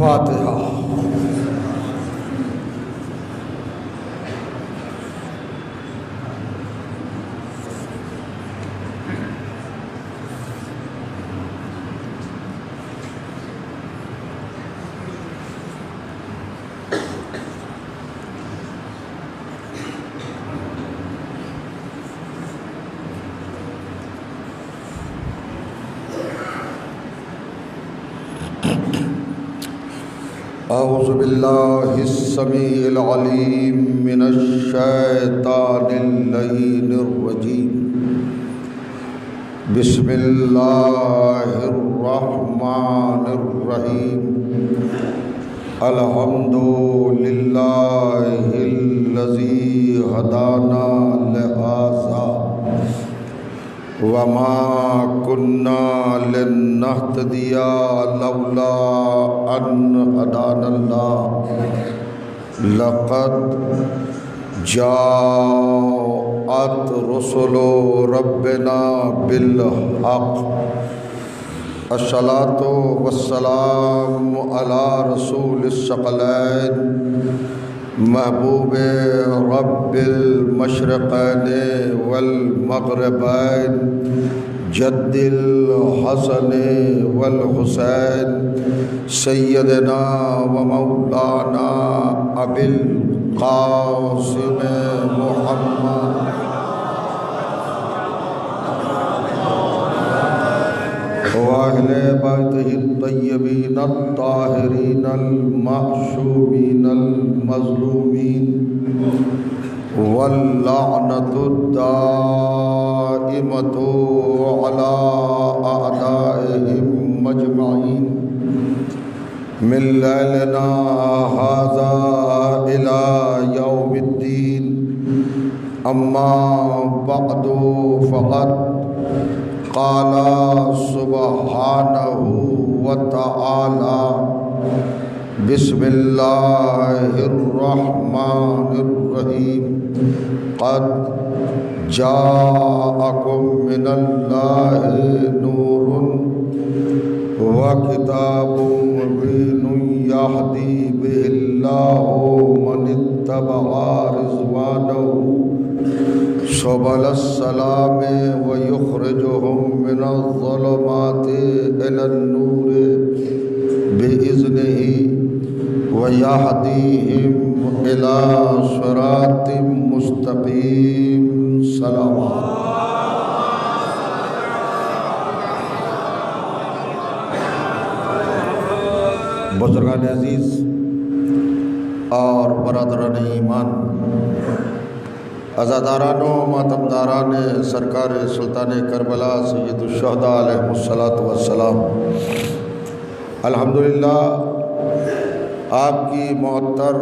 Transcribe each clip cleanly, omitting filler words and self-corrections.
فاتحہ۔ اعوذ باللہ السمیع العلیم من الشیطان اللعین الرجیم۔ بسم اللہ الرحمن الرحیم۔ الحمد للہ الذی ہدانا لہذا وما كنا لنهتدي لولا أن هدانا الله لقد جاءت رسل ربنا بالحق۔ الصلاة والسلام على رسول الثقلين محبوب رب المشرقین والمغربین جد الحسن والحسین سیدنا و مولانا ابی القاسم محمد وأهل بيته الطيبين الطاهرين المعصومين المظلومين واللعنة الدائمة على أعدائهم أجمعين من ليلنا هذا إلى يوم الدين۔ أما بعد فقد قال سبحانه وتعالى بسم الله الرحمن الرحيم قد جاءكم من الله نور وكتاب مبين يهدي به الله من اتبع رضوانه سبل السلام ويخرجهم من الظلمات إلى النور بإذنه ويهديهم إلى صراط مستقيم۔ صلوات۔ بزرگان عزیز اور برادران ایمان، عزاداران و ماتمداران سرکار سلطان کربلا سید الشہداء علیہ السلام، الحمدللہ آپ کی معطر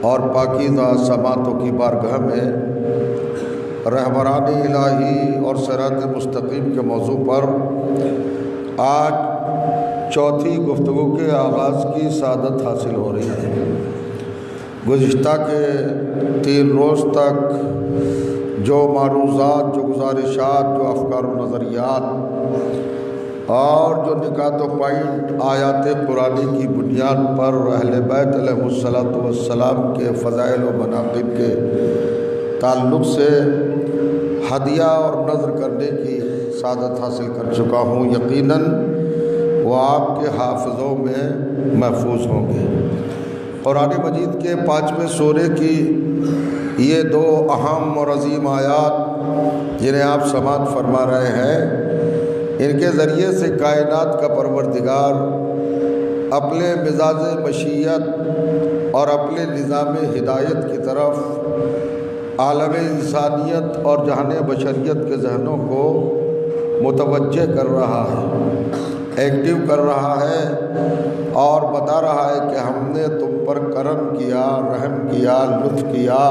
اور پاکیزہ سماعتوں کی بارگاہ میں رہبرانی الہی اور صراط مستقیم کے موضوع پر آج چوتھی گفتگو کے آغاز کی سعادت حاصل ہو رہی ہے۔ گزشتہ کے 3 روز تک جو معروضات، جو گزارشات، جو افکار و نظریات اور جو نکات و پوائنٹ آیات قرآنی کی بنیاد پر اہل بیت علیہ السلام کے فضائل و مناقب کے تعلق سے ہدیہ اور نظر کرنے کی سعادت حاصل کر چکا ہوں، یقیناً وہ آپ کے حافظوں میں محفوظ ہوں گے۔ قرآن مجید کے 5ویں سورے کی یہ 2 اہم اور عظیم آیات جنہیں آپ سماعت فرما رہے ہیں، ان کے ذریعے سے کائنات کا پروردگار اپنے مزاج مشیت اور اپنے نظام ہدایت کی طرف عالم انسانیت اور جہان بشریت کے ذہنوں کو متوجہ کر رہا ہے، ایکٹیو کر رہا ہے اور بتا رہا ہے کہ ہم نے تم پر کرم کیا، رحم کیا، لطف کیا،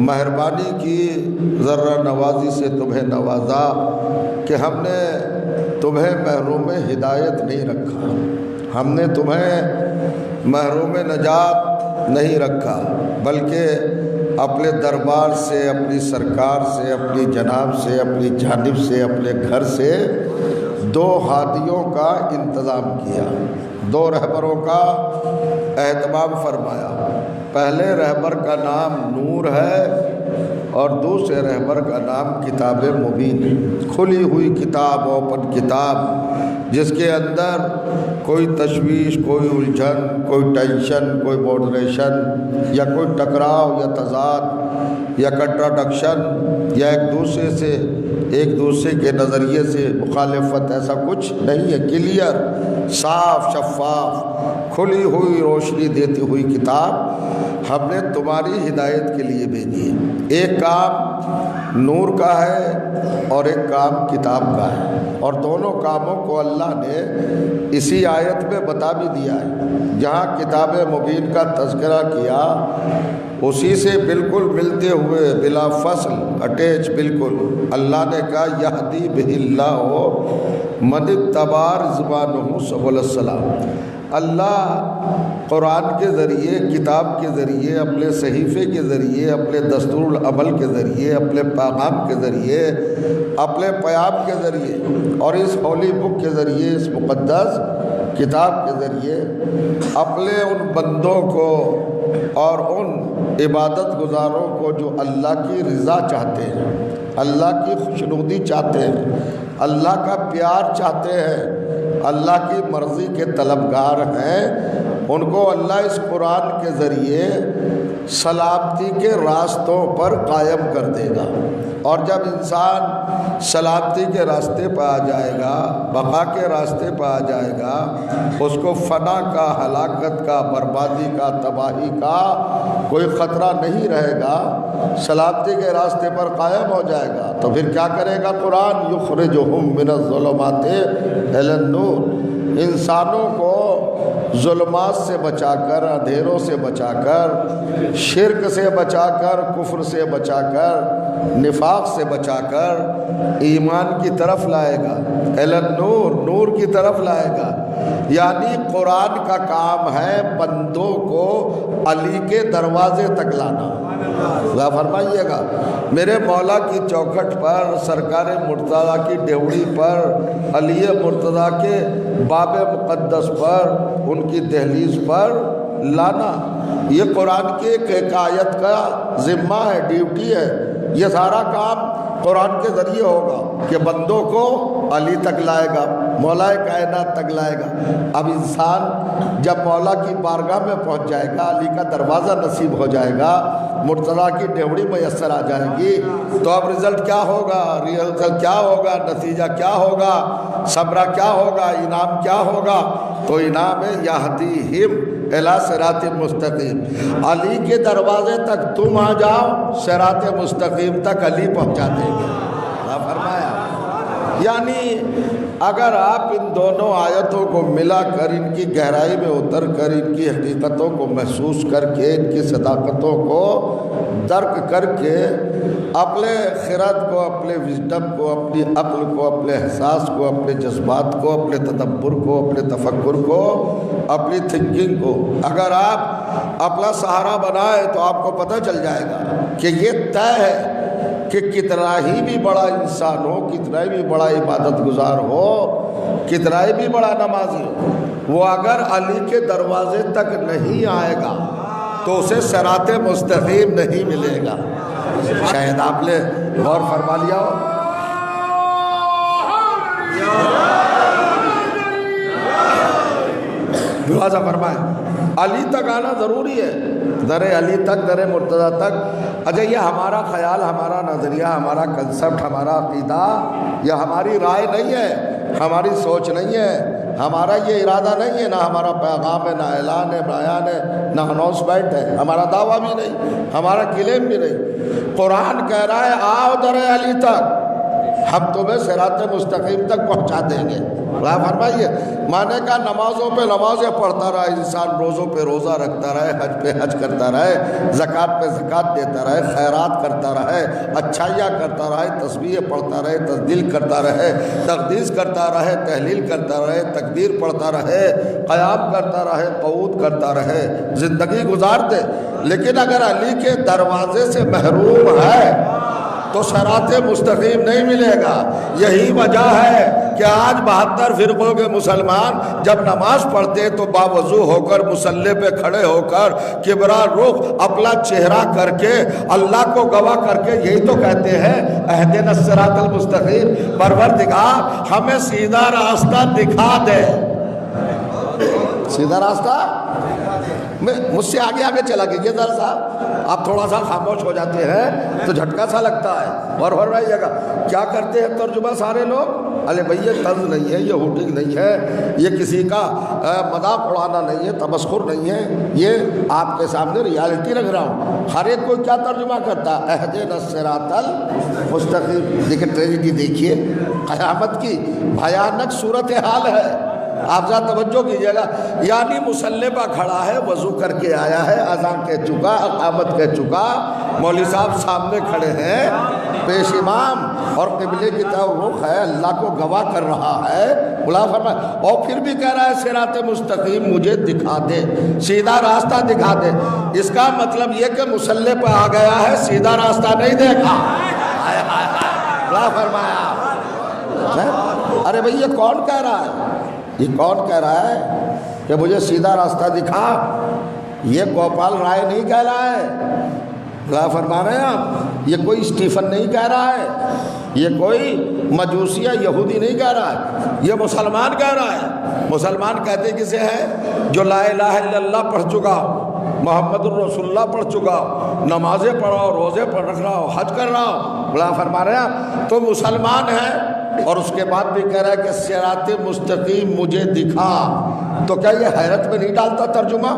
مہربانی کی، ذرہ نوازی سے تمہیں نوازا کہ ہم نے تمہیں محروم ہدایت نہیں رکھا، ہم نے تمہیں محروم نجات نہیں رکھا، بلکہ اپنے دربار سے، اپنی سرکار سے، اپنی جناب سے، اپنی جانب سے، اپنے گھر سے 2 ہادیوں کا انتظام کیا۔ دو رہبروں کا اہتمام فرمایا۔ پہلے رہبر کا نام نور ہے اور دوسرے رہبر کا نام کتاب مبین، کھلی ہوئی کتاب، اوپن کتاب، جس کے اندر کوئی تشویش، کوئی الجھن، کوئی ٹینشن، کوئی ماڈریشن یا کوئی ٹکراؤ یا تضاد یا کنٹراڈکشن یا ایک دوسرے کے نظریے سے مخالفت، ایسا کچھ نہیں ہے۔ کلیئر، صاف، شفاف، کھلی ہوئی، روشنی دیتی ہوئی کتاب ہم نے تمہاری ہدایت کے لیے بھیجی ہے۔ ایک کام نور کا ہے اور ایک کام کتاب کا ہے، اور دونوں کاموں کو اللہ نے اسی آیت میں بتا بھی دیا ہے۔ جہاں کتاب مبین کا تذکرہ کیا، اسی سے بالکل ملتے ہوئے، بلا فصل، اٹیچ بالکل، اللہ نے کہا یہدی بہ اللہ من اتبع رضوانہ سبل السلام۔ اللہ قرآن کے ذریعے، کتاب کے ذریعے، اپنے صحیفے کے ذریعے، اپنے دستور العمل کے ذریعے، اپنے پیغام کے ذریعے، اپنے پیام کے ذریعے اور اس ہولی بک کے ذریعے، اس مقدس کتاب کے ذریعے اپنے ان بندوں کو اور ان عبادت گزاروں کو جو اللہ کی رضا چاہتے ہیں، اللہ کی خوشنودی چاہتے ہیں، اللہ کا پیار چاہتے ہیں، اللہ کی مرضی کے طلبگار ہیں، ان کو اللہ اس قرآن کے ذریعے سلامتی کے راستوں پر قائم کر دے گا۔ اور جب انسان سلامتی کے راستے پہ آ جائے گا، بقا کے راستے پہ آ جائے گا، اس کو فنا کا، ہلاکت کا، بربادی کا، تباہی کا کوئی خطرہ نہیں رہے گا، سلامتی کے راستے پر قائم ہو جائے گا۔ تو پھر کیا کرے گا قرآن؟ یخرجہم من الظلمات الی النور، انسانوں کو ظلمات سے بچا کر، اندھیروں سے بچا کر، شرک سے بچا کر، کفر سے بچا کر، نفاق سے بچا کر ایمان کی طرف لائے گا، الی النور، نور کی طرف لائے گا۔ یعنی قرآن کا کام ہے بندوں کو علی کے دروازے تک لانا۔ اللہ فرمائیے گا، میرے مولا کی چوکھٹ پر، سرکار مرتضیٰ کی ڈیوڑی پر، علی مرتضیٰ کے باب مقدس پر، ان کی دہلیز پر لانا، یہ قرآن کی ایک آیت کا ذمہ ہے، ڈیوٹی ہے۔ یہ سارا کام قرآن کے ذریعے ہوگا کہ بندوں کو علی تک لائے گا، مولا کائنات تک لائے گا۔ اب انسان جب مولا کی بارگاہ میں پہنچ جائے گا، علی کا دروازہ نصیب ہو جائے گا، مرتضیٰ کی ڈیوڑی میسر آ جائے گی، تو اب رزلٹ کیا ہوگا؟ رزلٹ کیا ہوگا؟ نتیجہ کیا ہوگا؟ ثمرہ کیا ہوگا؟ انعام کیا ہوگا؟ تو انعام ہے یہدیہم الی صراط مستقیم، علی کے دروازے تک تم آ جاؤ، صراط مستقیم تک علی پہنچا دیں گے۔ اللہ فرمایا، یعنی اگر آپ ان دونوں آیتوں کو ملا کر، ان کی گہرائی میں اتر کر، ان کی حقیقتوں کو محسوس کر کے، ان کی صداقتوں کو درک کر کے، اپنے خرد کو، اپنے وزڈم کو، اپنی عقل کو، اپنے احساس کو، اپنے جذبات کو، اپنے تدبر کو، اپنے تفکر کو، اپنی تھنکنگ کو اگر آپ اپنا سہارا بنائے، تو آپ کو پتہ چل جائے گا کہ یہ طے ہے کہ کتنا ہی بھی بڑا انسان ہو، کتنا ہی بھی بڑا عبادت گزار ہو، کتنا ہی بھی بڑا نمازی ہو، وہ اگر علی کے دروازے تک نہیں آئے گا تو اسے صراط مستقیم نہیں ملے گا۔ شاید آپ نے غور فرما لیا ہو۔ لہٰذا فرمائیں علی تک آنا ضروری ہے، در علی تک، در مرتضیٰ تک۔ اچھا، یہ ہمارا خیال، ہمارا نظریہ، ہمارا کنسپٹ، ہمارا عقیدہ، یا ہماری رائے نہیں ہے، ہماری سوچ نہیں ہے، ہمارا یہ ارادہ نہیں ہے، نہ ہمارا پیغام ہے، نہ اعلان ہے، بیان ہے، نہ اناؤنسمنٹ ہے، ہمارا دعویٰ بھی نہیں، ہمارا کلیم بھی نہیں۔ قرآن کہہ رہا ہے آؤ در علی تک، ہم تمہیں صراط مستقیم تک پہنچا دیں گے۔ اللہ فرمائیے، مانے کا نمازوں پہ نمازیں پڑھتا رہے انسان، روزوں پہ روزہ رکھتا رہے، حج پہ حج کرتا رہے، زکوٰۃ پہ زکوٰۃ دیتا رہے، خیرات کرتا رہے، اچھائیاں کرتا رہے، تسبیح پڑھتا رہے، تسبیح کرتا رہے، تقدیس کرتا رہے، تحلیل کرتا رہے، تکبیر پڑھتا رہے، قیام کرتا رہے، قعود کرتا رہے، زندگی گزار دے، لیکن اگر علی کے دروازے سے محروم ہے تو صراط مستقیم نہیں ملے گا۔ یہی وجہ ہے کہ آج 72 فرقوں کے مسلمان جب نماز پڑھتے تو باوضو ہو کر مصلی پہ کھڑے ہو کر کبرا رخ اپنا چہرہ کر کے اللہ کو گواہ کر کے یہی تو کہتے ہیں اہدنا الصراط المستقیم، پروردگار ہمیں سیدھا راستہ دکھا دے۔ سیدھا راستہ مجھ سے آگے آگے چلا کیجیے ذرا صاحب، آپ تھوڑا سا خاموش ہو جاتے ہیں تو جھٹکا سا لگتا ہے اور ہو رہی جگہ کیا کرتے ہیں ترجمہ سارے لوگ، ارے بھئی یہ طنز نہیں ہے، یہ ہوٹنگ نہیں ہے، یہ کسی کا مذاق اڑانا نہیں ہے، تمسخر نہیں ہے، یہ آپ کے سامنے ریالٹی رکھ رہا ہوں۔ ہر ایک کوئی کیا ترجمہ کرتا ہے اہدنا الصراط المستقیم۔ دیکھیں ٹریجڈی دیکھیے، قیامت کی بھیانک صورتحال ہے، آپ ذرا توجہ کیجیے گا۔ یعنی مصلی پہ کھڑا ہے، وضو کر کے آیا ہے، اذان کہہ چکا، اقامت کہہ چکا، مولوی صاحب سامنے کھڑے ہیں پیش امام اور قبلے کی طرف رخ ہے، اللہ کو گواہ کر رہا ہے، بلا فرمایا، اور پھر بھی کہہ رہا ہے صراط مستقیم مجھے دکھا دے، سیدھا راستہ دکھا دے۔ اس کا مطلب یہ کہ مصلی پہ آ گیا ہے، سیدھا راستہ نہیں دیکھا، بلا فرمایا۔ ارے بھئی یہ کون کہہ رہا ہے، یہ کون کہہ رہا ہے کہ مجھے سیدھا راستہ دکھا؟ یہ گوپال رائے نہیں کہہ رہا ہے، کیا فرما رہے ہیں آپ؟ یہ کوئی اسٹیفن نہیں کہہ رہا ہے، یہ کوئی مجوسی یا یہودی نہیں کہہ رہا ہے، یہ مسلمان کہہ رہا ہے۔ مسلمان کہتے کسے ہیں؟ جو لا الہ الا اللہ پڑھ چکا، محمد الرسول اللہ پڑھ چکا، نمازیں پڑھا ہو، روزے پڑھ رکھ رہا ہو، حج کر رہا ہو، بلا فرما رہے ہیں تو مسلمان ہے۔ اور اس کے بعد بھی کہہ رہا ہے کہ صراط مستقیم مجھے دکھا، تو کیا یہ حیرت میں نہیں ڈالتا ترجمہ،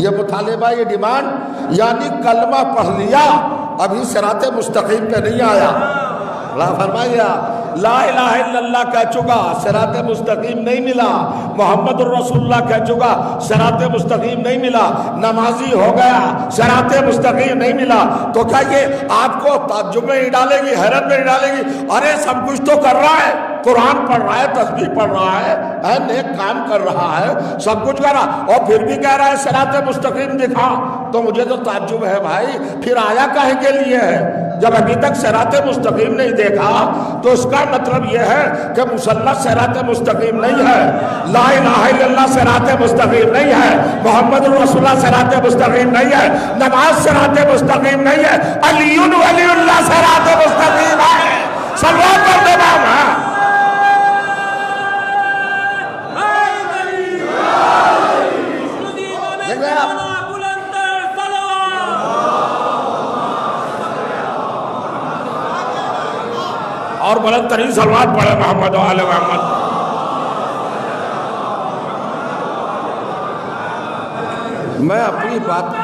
یہ مطالبہ، یہ ڈیمانڈ؟ یعنی کلمہ پڑھ لیا ابھی صراط مستقیم پہ نہیں آیا، اللہ فرمائیے لا الہ الا اللہ کہہ چکا، صراط مستقیم نہیں ملا، محمد الرسول اللہ کہہ چکا، صراط مستقیم نہیں ملا، نمازی ہو گیا، صراط مستقیم نہیں ملا، تو کیا یہ آپ کو تعجب میں نہیں ڈالے گی، حیرت میں نہیں ڈالے گی؟ ارے سب کچھ تو کر رہا ہے، قرآن پڑھ رہا ہے، تسبیح پڑھ رہا ہے، نیک کام کر رہا ہے، سب کچھ کر رہا، اور پھر بھی کہہ رہا ہے صراط مستقیم دکھا، تو مجھے تو تعجب ہے بھائی، پھر آیا کاہے کے لیے ہے؟ جب ابھی تک صراط مستقیم نہیں دیکھا تو اس کا مطلب یہ ہے کہ مسلح صراط مستقیم نہیں ہے، لا الہ الا اللہ صراط مستقیم نہیں ہے، محمد الرسول اللہ صراط مستقیم نہیں ہے، نماز صراط مستقیم نہیں ہے، علی ولی اللہ صراط مستقیم ہے۔ صلوات پر تمام ہے۔ اور بلند ترین صلوات پڑھے محمد و آل محمد۔ میں اپنی بات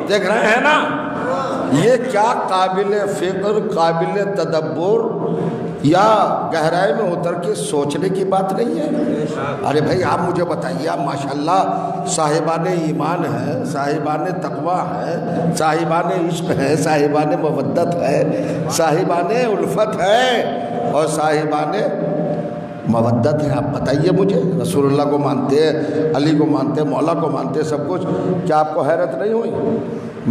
دیکھ رہے ہیں نا، یہ کیا قابل فکر، قابل تدبر یا گہرائی میں اتر کے سوچنے کی بات نہیں ہے؟ ارے بھائی آپ مجھے بتائیے، آپ ماشاءاللہ صاحبان ایمان ہیں، صاحبان تقوی ہیں، صاحبان عشق ہیں، صاحبان مودت ہے، صاحبان الفت ہے اور صاحبان مودت ہے۔ آپ بتائیے مجھے، رسول اللہ کو مانتے ہیں، علی کو مانتے ہیں، مولا کو مانتے ہیں، سب کچھ، کیا آپ کو حیرت نہیں ہوئی؟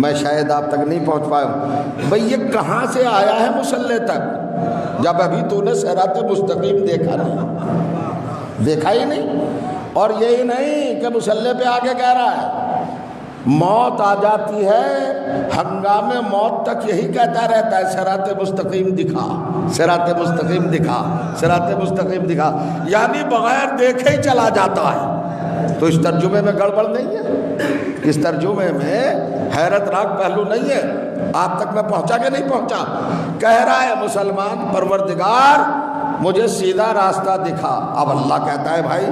میں شاید آپ تک نہیں پہنچ پایا ہوں۔ بھئی یہ کہاں سے آیا ہے مصلی تک جب ابھی تو نے صراط مستقیم دیکھا نہیں، دیکھا ہی نہیں؟ اور یہی نہیں کہ مصلی پہ آگے کہہ رہا ہے، موت آ جاتی ہے، ہنگام موت تک یہی کہتا رہتا ہے صراط مستقیم دکھا، صراط مستقیم دکھا، صراط مستقیم دکھا، یعنی بغیر دیکھے ہی چلا جاتا ہے۔ تو اس ترجمے میں گڑبڑ نہیں ہے، اس ترجمے میں حیرت ناک پہلو نہیں ہے؟ آپ تک میں پہنچا کہ نہیں پہنچا؟ کہہ رہا ہے مسلمان پروردگار مجھے سیدھا راستہ دکھا۔ اب اللہ کہتا ہے بھائی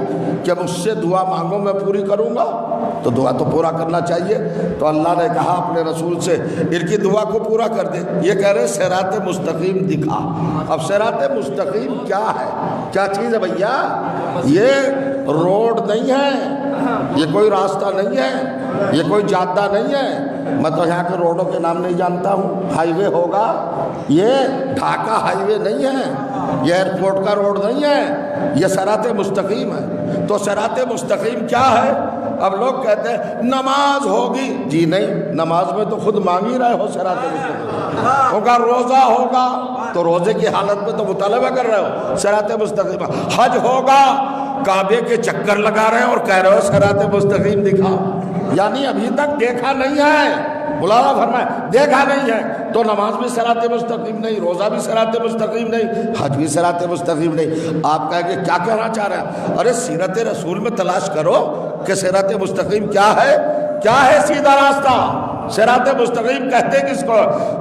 کہ مجھ سے دعا مانگو میں پوری کروں گا، تو دعا تو پورا کرنا چاہیے، تو اللہ نے کہا اپنے رسول سے ان کی دعا کو پورا کر دے۔ یہ کہہ رہے صراط مستقیم دکھا۔ اب صراط مستقیم کیا ہے، کیا چیز ہے بھیا؟ یہ روڈ نہیں ہے، یہ کوئی راستہ نہیں ہے، یہ کوئی جادہ نہیں ہے۔ میں تو یہاں کے روڈوں کے نام نہیں جانتا ہوں۔ ہائی وے ہوگا، یہ ڈھاکہ ہائی وے نہیں ہے، یہ ایئرپورٹ کا روڈ نہیں ہے، یہ صراط مستقیم ہے۔ تو صراط مستقیم کیا ہے؟ اب لوگ کہتے ہیں نماز ہوگی، جی نہیں، نماز میں تو خود مانگ ہی رہے ہو صراط مستقیم ہوگا۔ روزہ ہوگا تو روزے کی حالت میں تو مطالبہ کر رہے ہو صراط مستقیم۔ حج ہوگا، کعبے کے چکر لگا رہے ہیں اور کہہ رہے ہو صراط مستقیم دکھا، یعنی ابھی تک دیکھا نہیں ہے۔ مولانا فرمائے دیکھا نہیں ہے تو نماز بھی صراط مستقیم نہیں، روزہ بھی صراط مستقیم نہیں، حج بھی صراط مستقیم نہیں۔ آپ کہیں گے کیا کہنا چاہ رہے ہیں؟ ارے سیرت رسول میں تلاش کرو کہ صراط مستقیم کیا ہے، کیا ہے سیدھا راستہ۔ صراط مستقیم کہتے کس کو؟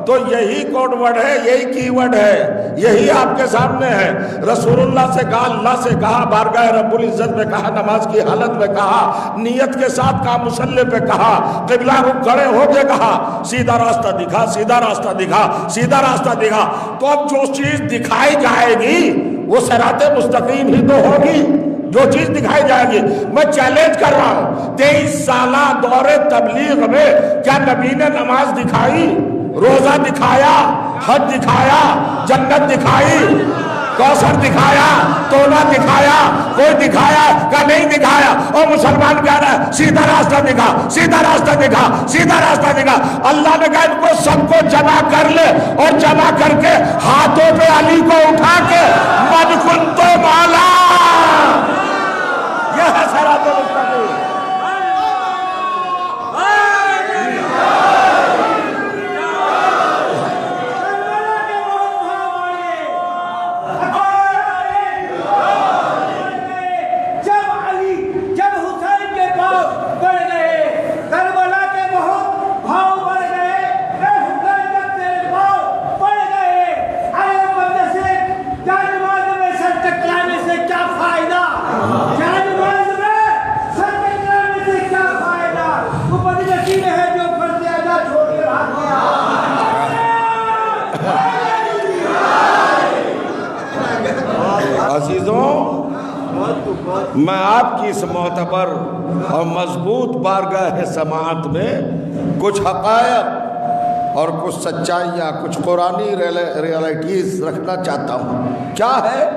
تو یہی کوڈ ورڈ ہے، یہی کی ورڈ ہے، یہی آپ کے سامنے ہے۔ رسول اللہ سے کہا، اللہ سے کہا، بارگاہ رب العزت میں کہا، نماز کی حالت میں کہا، نیت کے ساتھ کہا، مصلی پہ کہا، قبلہ رخ کھڑے ہو کے کہا سیدھا راستہ دکھا، سیدھا راستہ دکھا، سیدھا راستہ دکھا۔ تو اب جو چیز دکھائی جائے گی وہ صراط مستقیم ہی تو ہوگی، جو چیز دکھائی جائے گی۔ میں چیلنج کر رہا ہوں، 23 سالہ دور تبلیغ میں کیا نبی نے نماز دکھائی، روزہ دکھایا، حج دکھایا، جنت دکھائی، کوثر دکھایا، توبہ دکھایا، کوئی دکھایا کہ نہیں دکھایا؟ اور مسلمان کہہ رہا ہے سیدھا راستہ دکھا، سیدھا راستہ دکھا، سیدھا راستہ دکھا۔ اللہ نے کہا ان کو سب کو جمع کر لے، اور جمع کر کے ہاتھوں پہ علی کو اٹھا کے من کنت مولا، یہ ہے صراط مستقیم۔ عزیزوں، میں آپ کی اس معتبر اور مضبوط بارگاہ سماعت میں کچھ حقائق اور کچھ سچائیاں، کچھ قرآنی ریالٹیز رکھنا چاہتا ہوں۔ کیا ہے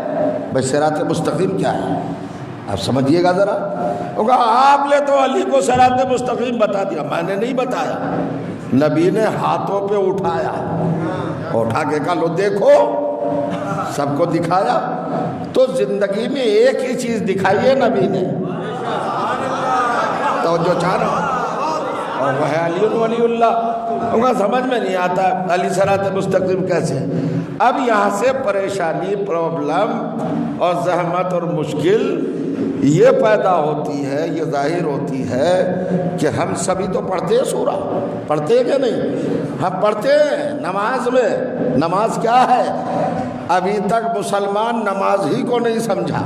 بھائی صراط مستقیم؟ کیا ہے آپ سمجھیے گا ذرا۔ آپ نے تو علی کو صراط مستقیم بتا دیا، میں نے نہیں بتایا، نبی نے ہاتھوں پہ اٹھایا، اٹھا کے کہا لو دیکھو، سب کو دکھایا۔ تو زندگی میں ایک ہی چیز دکھائی ہے نبی نے، تو جو چاہنا، اور وہ ہے علی ولی اللہ۔ ان کا سمجھ میں نہیں آتا علی صراط مستقیم کیسے۔ اب یہاں سے پریشانی، پرابلم اور زحمت اور مشکل یہ پیدا ہوتی ہے، یہ ظاہر ہوتی ہے کہ ہم سبھی تو پڑھتے ہیں سورہ، پڑھتے ہیں کہ نہیں؟ ہم پڑھتے ہیں نماز میں۔ نماز کیا ہے؟ ابھی تک مسلمان نماز ہی کو نہیں سمجھا۔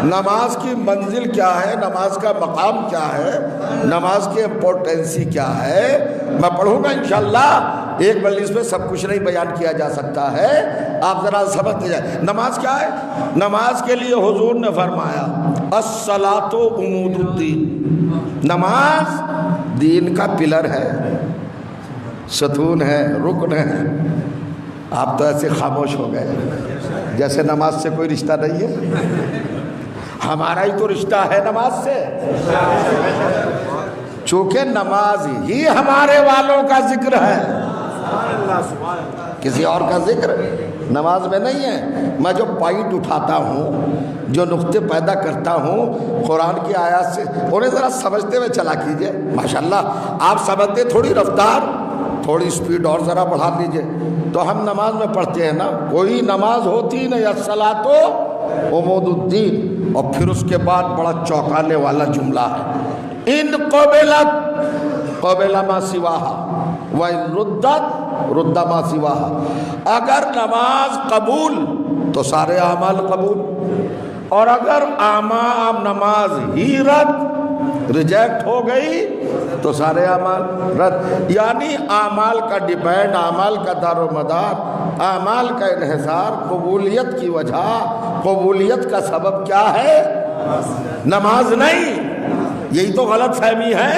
نماز کی منزل کیا ہے، نماز کا مقام کیا ہے، نماز کی امپورٹنسی کیا ہے، میں پڑھوں گا انشاءاللہ۔ ایک مجلس میں سب کچھ نہیں بیان کیا جا سکتا ہے، آپ ذرا سمجھتے جائیں۔ نماز کیا ہے؟ نماز کے لیے حضور نے فرمایا الصلاۃ عمود الدین، نماز دین کا پلر ہے، ستون ہے، رکن ہے۔ آپ تو ایسے خاموش ہو گئے جیسے نماز سے کوئی رشتہ نہیں ہے۔ ہمارا ہی تو رشتہ ہے نماز سے، چونکہ نماز ہی ہمارے والوں کا ذکر ہے، کسی اور کا ذکر نماز میں نہیں ہے۔ میں جو پوائنٹ اٹھاتا ہوں، جو نقطے پیدا کرتا ہوں قرآن کی آیات سے، انہیں ذرا سمجھتے ہوئے چلا کیجئے۔ ماشاءاللہ آپ سمجھتے، تھوڑی رفتار، تھوڑی سپیڈ اور ذرا بڑھا لیجئے۔ تو ہم نماز میں پڑھتے ہیں نا، کوئی نماز ہوتی نہیں، الصلاۃ عمود الدین، اور پھر اس کے بعد بڑا چونکانے والا جملہ ہے، ان قبلت قبل ما سواہا وَإِن رُدَّتْ رُدَّ مَا سِوَاهَا۔ اگر نماز قبول تو سارے اعمال قبول، اور اگر نماز ہی رد، ریجیکٹ ہو گئی تو سارے اعمال رد۔ یعنی اعمال کا ڈیپینڈ، اعمال کا دار و مدار، اعمال کا انحصار، قبولیت کی وجہ، قبولیت کا سبب کیا ہے؟ نماز نہیں۔ یہی تو غلط فہمی ہے،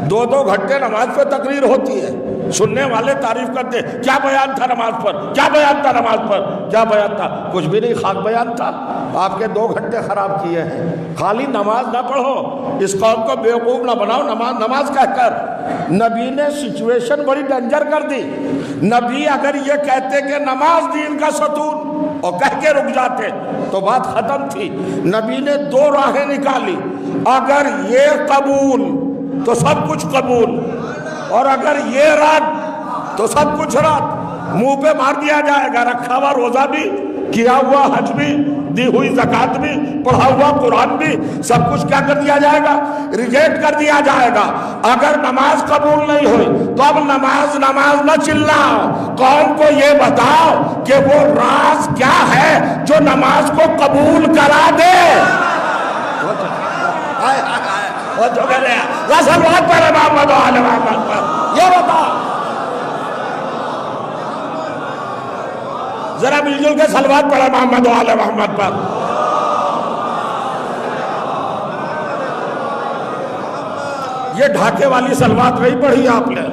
2 گھنٹے نماز پہ تقریر ہوتی ہے، سننے والے تعریف کرتے ہیں کیا بیان تھا نماز پر، کیا بیان تھا نماز پر، کیا بیان تھا، کچھ بھی نہیں، خاک بیان تھا۔ آپ کے 2 گھنٹے خراب کیے ہیں۔ خالی نماز نہ پڑھو، اس قوم کو بیوقوف نہ بناؤ نماز کہہ کر۔ نبی نے سچویشن بڑی ڈینجر کر دی۔ نبی اگر یہ کہتے کہ نماز دین کا ستون اور کہہ کے رک جاتے تو بات ختم تھی۔ نبی نے 2 راہیں نکالی، اگر یہ قبول تو سب کچھ قبول، اور اگر یہ رد تو سب کچھ رد۔ منہ پہ مار دیا جائے گا، رکھا ہوا روزہ بھی، کیا ہوا حج بھی، دی ہوئی زکوٰۃ بھی، پڑھا ہوا قرآن بھی، سب کچھ کیا کر دیا جائے گا، ریجیکٹ کر دیا جائے گا۔ اگر نماز قبول نہیں ہوئی تو اب نماز نہ چلاؤ، قوم کو یہ بتاؤ کہ وہ راز کیا ہے جو نماز کو قبول کرا دے۔ یہ بتا، ذرا مل جل کے صلوات پڑھا محمد و آل محمد پر۔ یہ ڈھاکے والی صلوات نہیں پڑھی آپ نے؟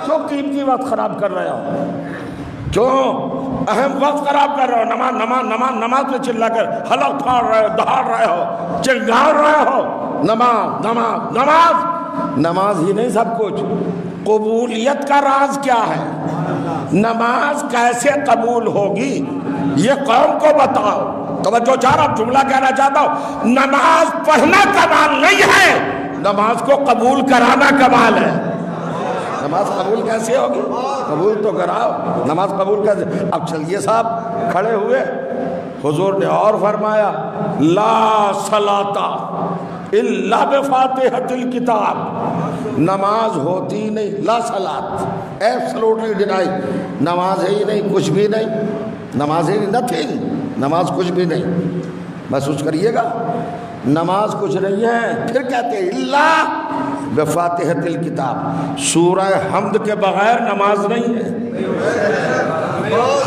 کیوں قیمتی وقت خراب کر رہے ہو؟ کیوں اہم وقت خراب کر رہے ہو؟ نماز پہ چلا کر حلق پھاڑ رہے ہو، دہاڑ رہے ہو، چنگھاڑ رہے ہو۔ نماز ہی نہیں سب کچھ۔ قبولیت کا راز کیا ہے؟ نماز کیسے قبول ہوگی یہ قوم کو بتاؤ۔ توجہ چاہ رہا ہوں، جملہ کہنا چاہتا ہوں، نماز پڑھنا کمال نہیں ہے، نماز کو قبول کرانا کمال ہے۔ نماز قبول کیسے ہوگی؟ قبول تو کراؤ، نماز قبول کیسے؟ اب چلیے صاحب کھڑے ہوئے، حضور نے اور فرمایا لا صلاۃ الا بفاتحۃ الکتاب، نماز ہوتی نہیں، لا صلاۃ، ایبسلوٹلی ڈینائی، نماز ہے ہی نہیں، کچھ بھی نہیں، نماز ہے نتھنگ، نماز کچھ بھی نہیں۔ محسوس کریے گا، نماز کچھ نہیں ہے۔ پھر کہتے ہیں الا بفاتحۃ الکتاب، سورہ حمد کے بغیر نماز نہیں ہے۔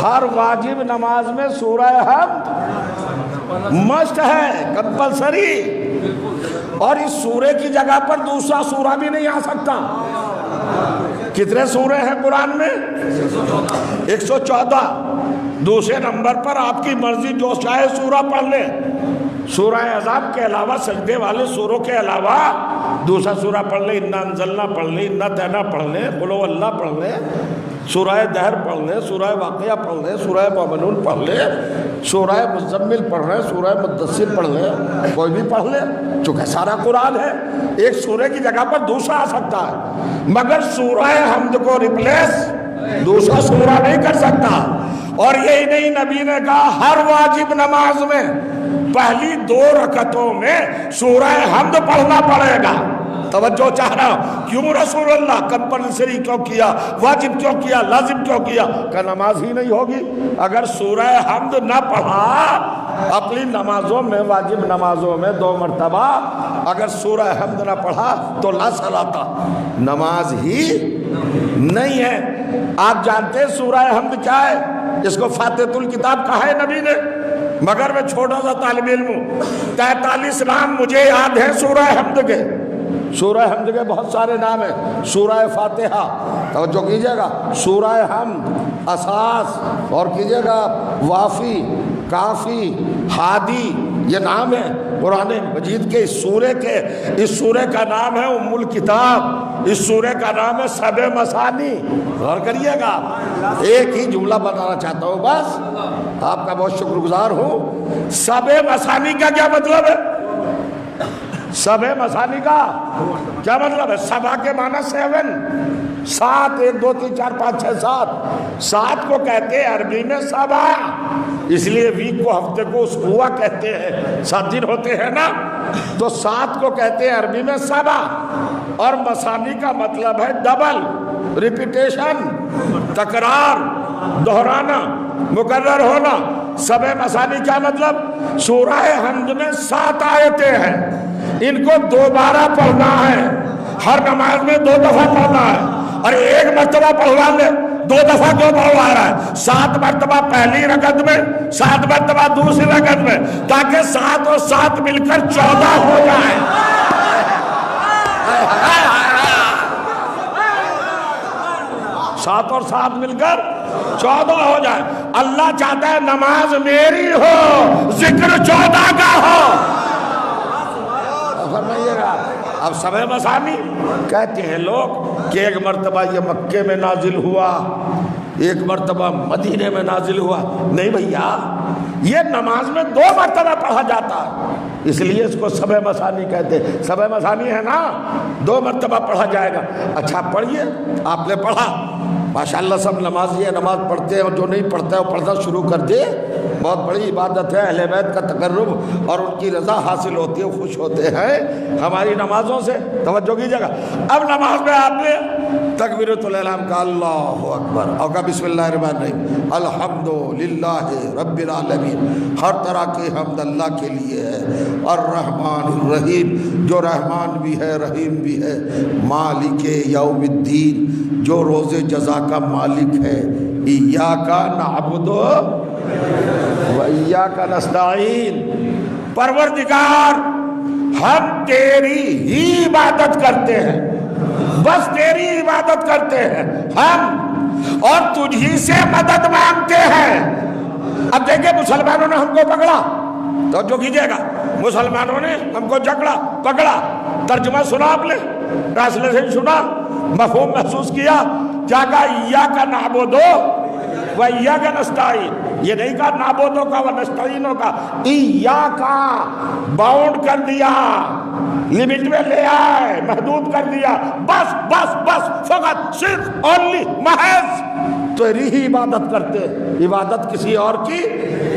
ہر واجب نماز میں سورہ حمد مست ہے، کمپلسری، اور اس سورے کی جگہ پر دوسرا سورہ بھی نہیں آ سکتا۔ کتنے سورے ہیں قرآن میں؟ 114۔ دوسرے نمبر پر آپ کی مرضی جو چاہے سورہ پڑھ لیں، سورہ عذاب کے علاوہ، سجدے والے سوروں کے علاوہ دوسرا سورہ پڑھ لیں، انا انزلنا پڑھ لیں، انا تینا پڑھ لیں، قل هو اللہ پڑھ لیں، سورہ دہر پڑھ لیں، سورہ واقعہ پڑھ لیں، سورہ مومنون پڑھ لیں، سورہ مزمل پڑھ لیں، سورہ مدثر پڑھ لیں، کوئی بھی پڑھ لیں، چونکہ سارا قرآن ہے، ایک سورہ کی جگہ پر دوسرا آ سکتا ہے، مگر سورہ حمد کو ریپلیس دوسرا سورہ نہیں کر سکتا۔ اور یہی نہیں، نبی نے کہا ہر واجب نماز میں پہلی 2 رکعتوں میں سورہ حمد پڑھنا پڑے گا۔ توجہ چاہ رہا ہوں، کیوں رسول اللہ کمپلسری کیوں کیا، واجب کیوں کیا، لازم کیوں کیا؟ کہ نماز ہی نہیں ہوگی اگر سورہ حمد نہ پڑھا۔ اپنی نمازوں میں، واجب نمازوں میں 2 مرتبہ اگر سورہ حمد نہ پڑھا تو لا صلاۃ، نماز ہی نہیں ہے۔ آپ جانتے ہیں سورہ حمد کیا ہے؟ اس کو فاتحۃ الکتاب کہا ہے نبی نے، مگر میں چھوٹا سا طالب علم ہوں، 43 نام مجھے یاد ہیں سورہ حمد کے۔ سورہ حمد کے بہت سارے نام ہیں۔ سورہ فاتحہ، توجہ کیجئے گا، سورہ حمد اساس، اور کیجئے گا وافی، کافی، ہادی، یہ نام ہے قرآن مجید کے۔ اس سورے کا نام ہے ام الکتاب، اس سورے کا نام ہے سبع مثانی۔ غور کریے گا، ایک ہی جملہ بتانا چاہتا ہوں بس، آپ کا بہت شکر گزار ہوں۔ سبع مثانی کا کیا مطلب ہے؟ سبع مثانی کا کیا مطلب ہے؟ سبع کے معنی 7، 7، 1 2 3 4 5 6 7، 7 کو کہتے ہیں عربی میں سبع، اس لیے ویک کو، ہفتے کو اسبوع کہتے ہیں، 7 دن ہوتے ہیں نا، تو 7 کو کہتے ہیں عربی میں سبع۔ اور مثانی کا مطلب ہے ڈبل، ریپیٹیشن، تکرار، دہرانا، مکرر ہونا۔ سبع مثانی کیا مطلب؟ سورہ حمد میں 7 آیتیں ہیں، ان کو دوبارہ پڑھنا ہے، ہر نماز میں 2 دفعہ پڑھنا ہے، اور ایک مرتبہ پڑھوا لے دو دفعہ کیوں پڑھوا رہا ہے؟ 7 مرتبہ پہلی رکعت میں، 7 مرتبہ دوسری رکعت میں، تاکہ 7 اور 7 مل کر 14 ہو جائے۔ 7 اور 7 مل کر 14 ہو جائے۔ اللہ چاہتا ہے نماز میری ہو، ذکر 14 کا ہو۔ اب سبع مثانی کہتے ہیں لوگ کہ 1 مرتبہ یہ مکے میں نازل ہوا، 1 مرتبہ مدینے میں نازل ہوا۔ نہیں بھیا، یہ نماز میں 2 مرتبہ پڑھا جاتا ہے، اس لیے اس کو سبع مثانی کہتے ہیں۔ سبع مثانی ہے نا، 2 مرتبہ پڑھا جائے گا۔ اچھا پڑھیے، آپ نے پڑھا، ماشاءاللہ سب نمازی ہے، نماز پڑھتے ہیں، اور جو نہیں پڑھتا ہے وہ پڑھنا شروع کر دے۔ بہت بڑی عبادت ہے، اہل بیت کا تقرب اور ان کی رضا حاصل ہوتی ہے، خوش ہوتے ہیں ہماری نمازوں سے۔ توجہ کیجیے گا۔ اب نماز میں آپ نے تکبیرۃ الاحرام کا اللہ اکبر، اور کا بسم اللہ الرحمن الرحیم، الحمدللہ رب العالمین، ہر طرح کی حمد اللہ کے لیے ہے، الرحمن الرحیم، جو رحمان بھی ہے رحیم بھی ہے، مالک یوم الدین، جو روز جزا کا مالک ہے، ایاک نعبد و ایاک نستعین، پروردگار ہم تیری ہی عبادت کرتے ہیں، بس تیری عبادت کرتے ہیں ہم، اور تجھی سے مدد مانگتے ہیں۔ اب دیکھیں مسلمانوں نے ہم کو پکڑا، تو جو کیجئے گا، مسلمانوں نے ہم کو جکڑا پکڑا، ترجمہ سنا آپ نے، ٹرانسلیشن سنا، مفہوم محسوس کیا، کیا کہا؟ ایاک نعبد و ایاک نستعین، یہ نہیں کہا نعبدوں کا و نستعینوں کا، ایاک باؤنڈ کر دیا، لمٹ میں لے آئے، محدود کر دیا، بس بس بس، فقط صرف اونلی محض تیری ہی عبادت کرتے، عبادت کسی اور کی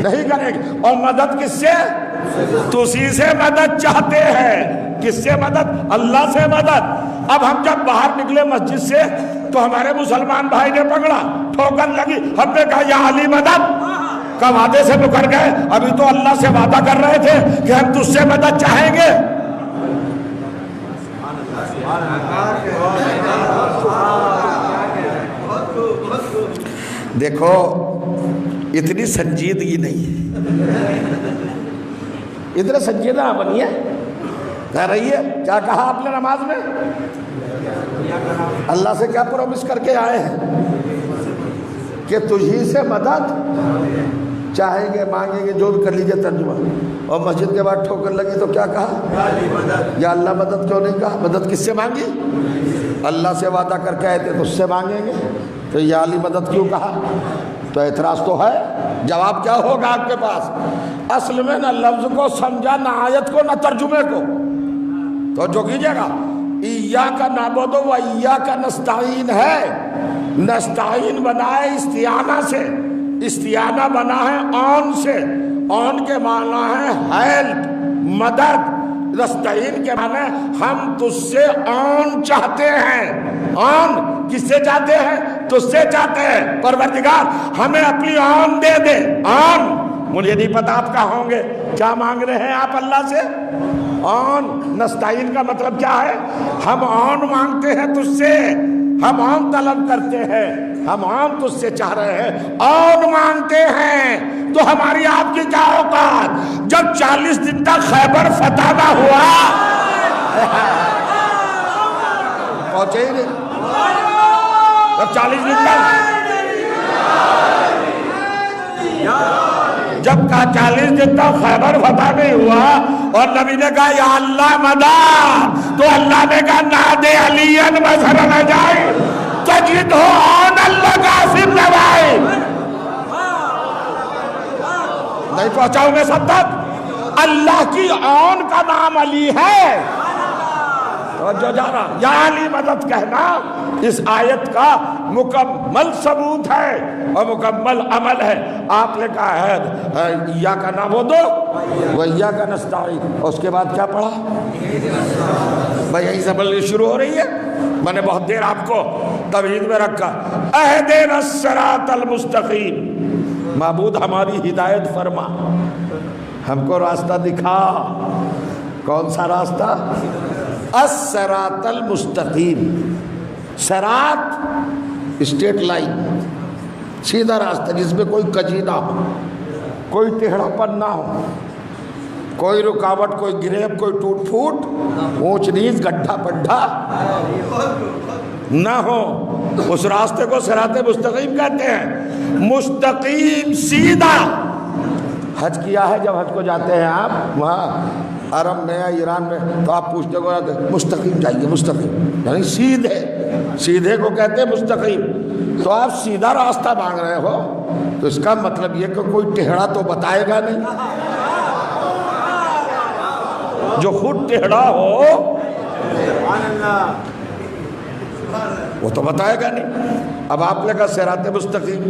نہیں کریں گے۔ اور مدد کس سے؟ تو اسی سے مدد چاہتے ہیں۔ کس سے مدد؟ اللہ سے مدد۔ اب ہم جب باہر نکلے مسجد سے تو ہمارے مسلمان بھائی نے پکڑا، ٹھوکر لگی، ہم نے کہا یا علی مدد، کا وعدے سے مکر گئے۔ ابھی تو اللہ سے وعدہ کر رہے تھے کہ ہم تجھ سے مدد چاہیں گے۔ دیکھو اتنی سنجیدگی نہیں ہے، اتنا سنجیدہ بنیے۔ کہہ رہی ہے کیا کہا آپ نے نماز میں؟ اللہ سے کیا پرومس کر کے آئے ہیں کہ تجھی سے مدد چاہیں گے، مانگیں گے، جو بھی کر لیجئے ترجمہ۔ اور مسجد کے بعد ٹھوکر لگی تو کیا کہا؟ یا اللہ مدد کیوں نہیں کہا؟ مدد کس سے مانگی؟ اللہ سے وعدہ کر کے آئے تھے تو اس سے مانگیں گے، تو یا علی مدد کیوں کہا؟ تو اعتراض تو ہے، جواب کیا ہوگا آپ کے پاس؟ اصل میں نہ لفظ کو سمجھا، نہ آیت کو، نہ ترجمے کو۔ تو جو کیجئے گا، ایاک نعبد و ایاک نستعین ہے، نستعین بنا ہے استعانہ سے، استعانہ بنا ہے آن سے، آن کے معنی ہے ہیلپ، مدد، نستعین کے معنی ہم تجھ سے آن چاہتے ہیں۔ آن کس سے چاہتے ہیں؟ تجھ سے چاہتے ہیں، پروردگار ہمیں اپنی آن دے دے۔ آن، مجھے نہیں پتا آپ کہاں ہوں گے، کیا مانگ رہے ہیں آپ اللہ سے؟ آن۔ نستعین کا مطلب کیا ہے؟ ہم آن مانگتے ہیں تجھ سے، ہم آن طلب کرتے ہیں، ہم آن تجھ سے چاہ رہے ہیں، آن مانگتے ہیں۔ تو ہماری آپ کی کیا اوقات؟ جب 40 دن تک خیبر فتح نہ ہوا، پہنچے ہی نہیں، جب 40 دن تک، جب 40 دن تک خیبر فتح نہیں ہوا اور نبی نے کہا یا اللہ مدد، تو اللہ نے کہا نادے علی مظہر نجائی تجد ہو آن اللہ قاسم نوائی۔ نہیں پہنچاؤں میں سب تک؟ اللہ کی آن کا نام علی ہے۔ جو جا رہا یا علی مدد کہنا اس آیت کا مکمل ثبوت ہے اور مکمل عمل ہے۔ آپ نے کہا ہے ایاک نعبد و ایاک نستعین، اور اس کے بعد کیا پڑھا؟ بھائی یہیں سے بلنی شروع ہو رہی ہے۔ میں نے بہت دیر آپ کو تمہید میں رکھا، اہدنا الصراط المستقیم، معبود ہماری ہدایت فرما، ہم کو راستہ دکھا۔ کون سا راستہ؟ الصراط المستقیم۔ صراط اسٹیٹ لائن، سیدھا راستہ جس میں کوئی کجی نہ ہو، کوئی ٹیڑھا پن نہ ہو، کوئی رکاوٹ، کوئی گریب، کوئی ٹوٹ پھوٹ، اونچ نیچ، گڈھا پڈھا نہ ہو، اس راستے کو صراط مستقیم کہتے ہیں۔ مستقیم سیدھا۔ حج کیا ہے؟ جب حج کو جاتے ہیں آپ وہاں عرب میں یا ایران میں تو آپ پوچھتے ہو مستقیم جائیے، مستقیم یعنی سیدھے، سیدھے کو کہتے ہیں مستقیم۔ تو آپ سیدھا راستہ مانگ رہے ہو تو اس کا مطلب یہ کہ کوئی ٹیڑھا تو بتائے گا نہیں، جو خود ٹیڑھا ہو وہ تو بتائے گا نہیں۔ اب آپ نے کہا صراط مستقیم،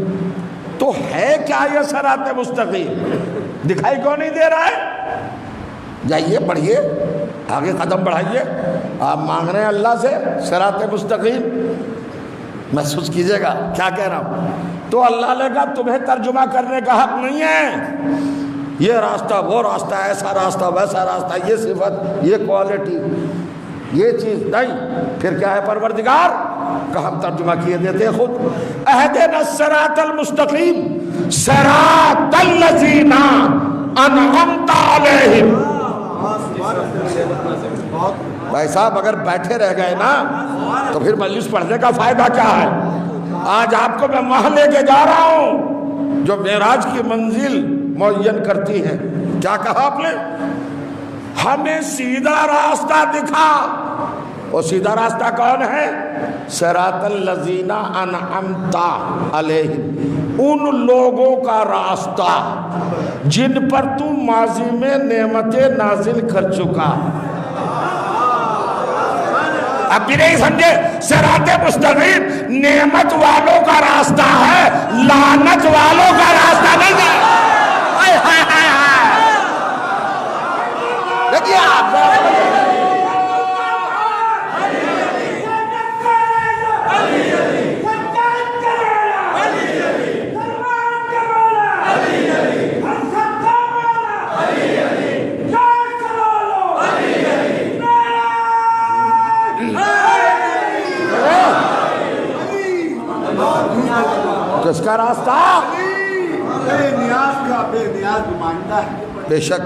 تو ہے کیا یہ صراط مستقیم؟ دکھائی کیوں نہیں دے رہا ہے؟ جائیے پڑھیے، آگے قدم بڑھائیے۔ آپ مانگ رہے ہیں اللہ سے صراط مستقیم، محسوس کیجئے گا کیا کہہ رہا ہوں۔ تو اللہ نے کہا تمہیں ترجمہ کرنے کا حق نہیں ہے، یہ راستہ وہ راستہ، ایسا راستہ ویسا راستہ، یہ صفت یہ کوالٹی یہ چیز نہیں۔ پھر کیا ہے پروردگار کا ہم ترجمہ کیے دیتے خود، اہدنا الصراط المستقیم صراط الذین انعمت علیہم۔ بھائی صاحب اگر بیٹھے رہ گئے نا تو پھر مجلس پڑھنے کا فائدہ کیا ہے؟ آج آپ کو میں وہاں لے کے جا رہا ہوں جو معراج کی منزل معین کرتی ہے۔ کیا کہا آپ نے؟ ہمیں سیدھا راستہ دکھا۔ وہ سیدھا راستہ کون ہے؟ صراط الذین انعمت علیہم، ان لوگوں کا راستہ جن پر تو ماضی میں نعمتیں نازل کر چکا۔ اب بھی نہیں سمجھے؟ صراط مستقیم نعمت والوں کا راستہ ہے، لعنت والوں کا راستہ نہیں ہے۔ دیکھیے آپ کس کا راستہ؟ بے نیاز کا بے نیاز نمائندہ ہے۔ بے شک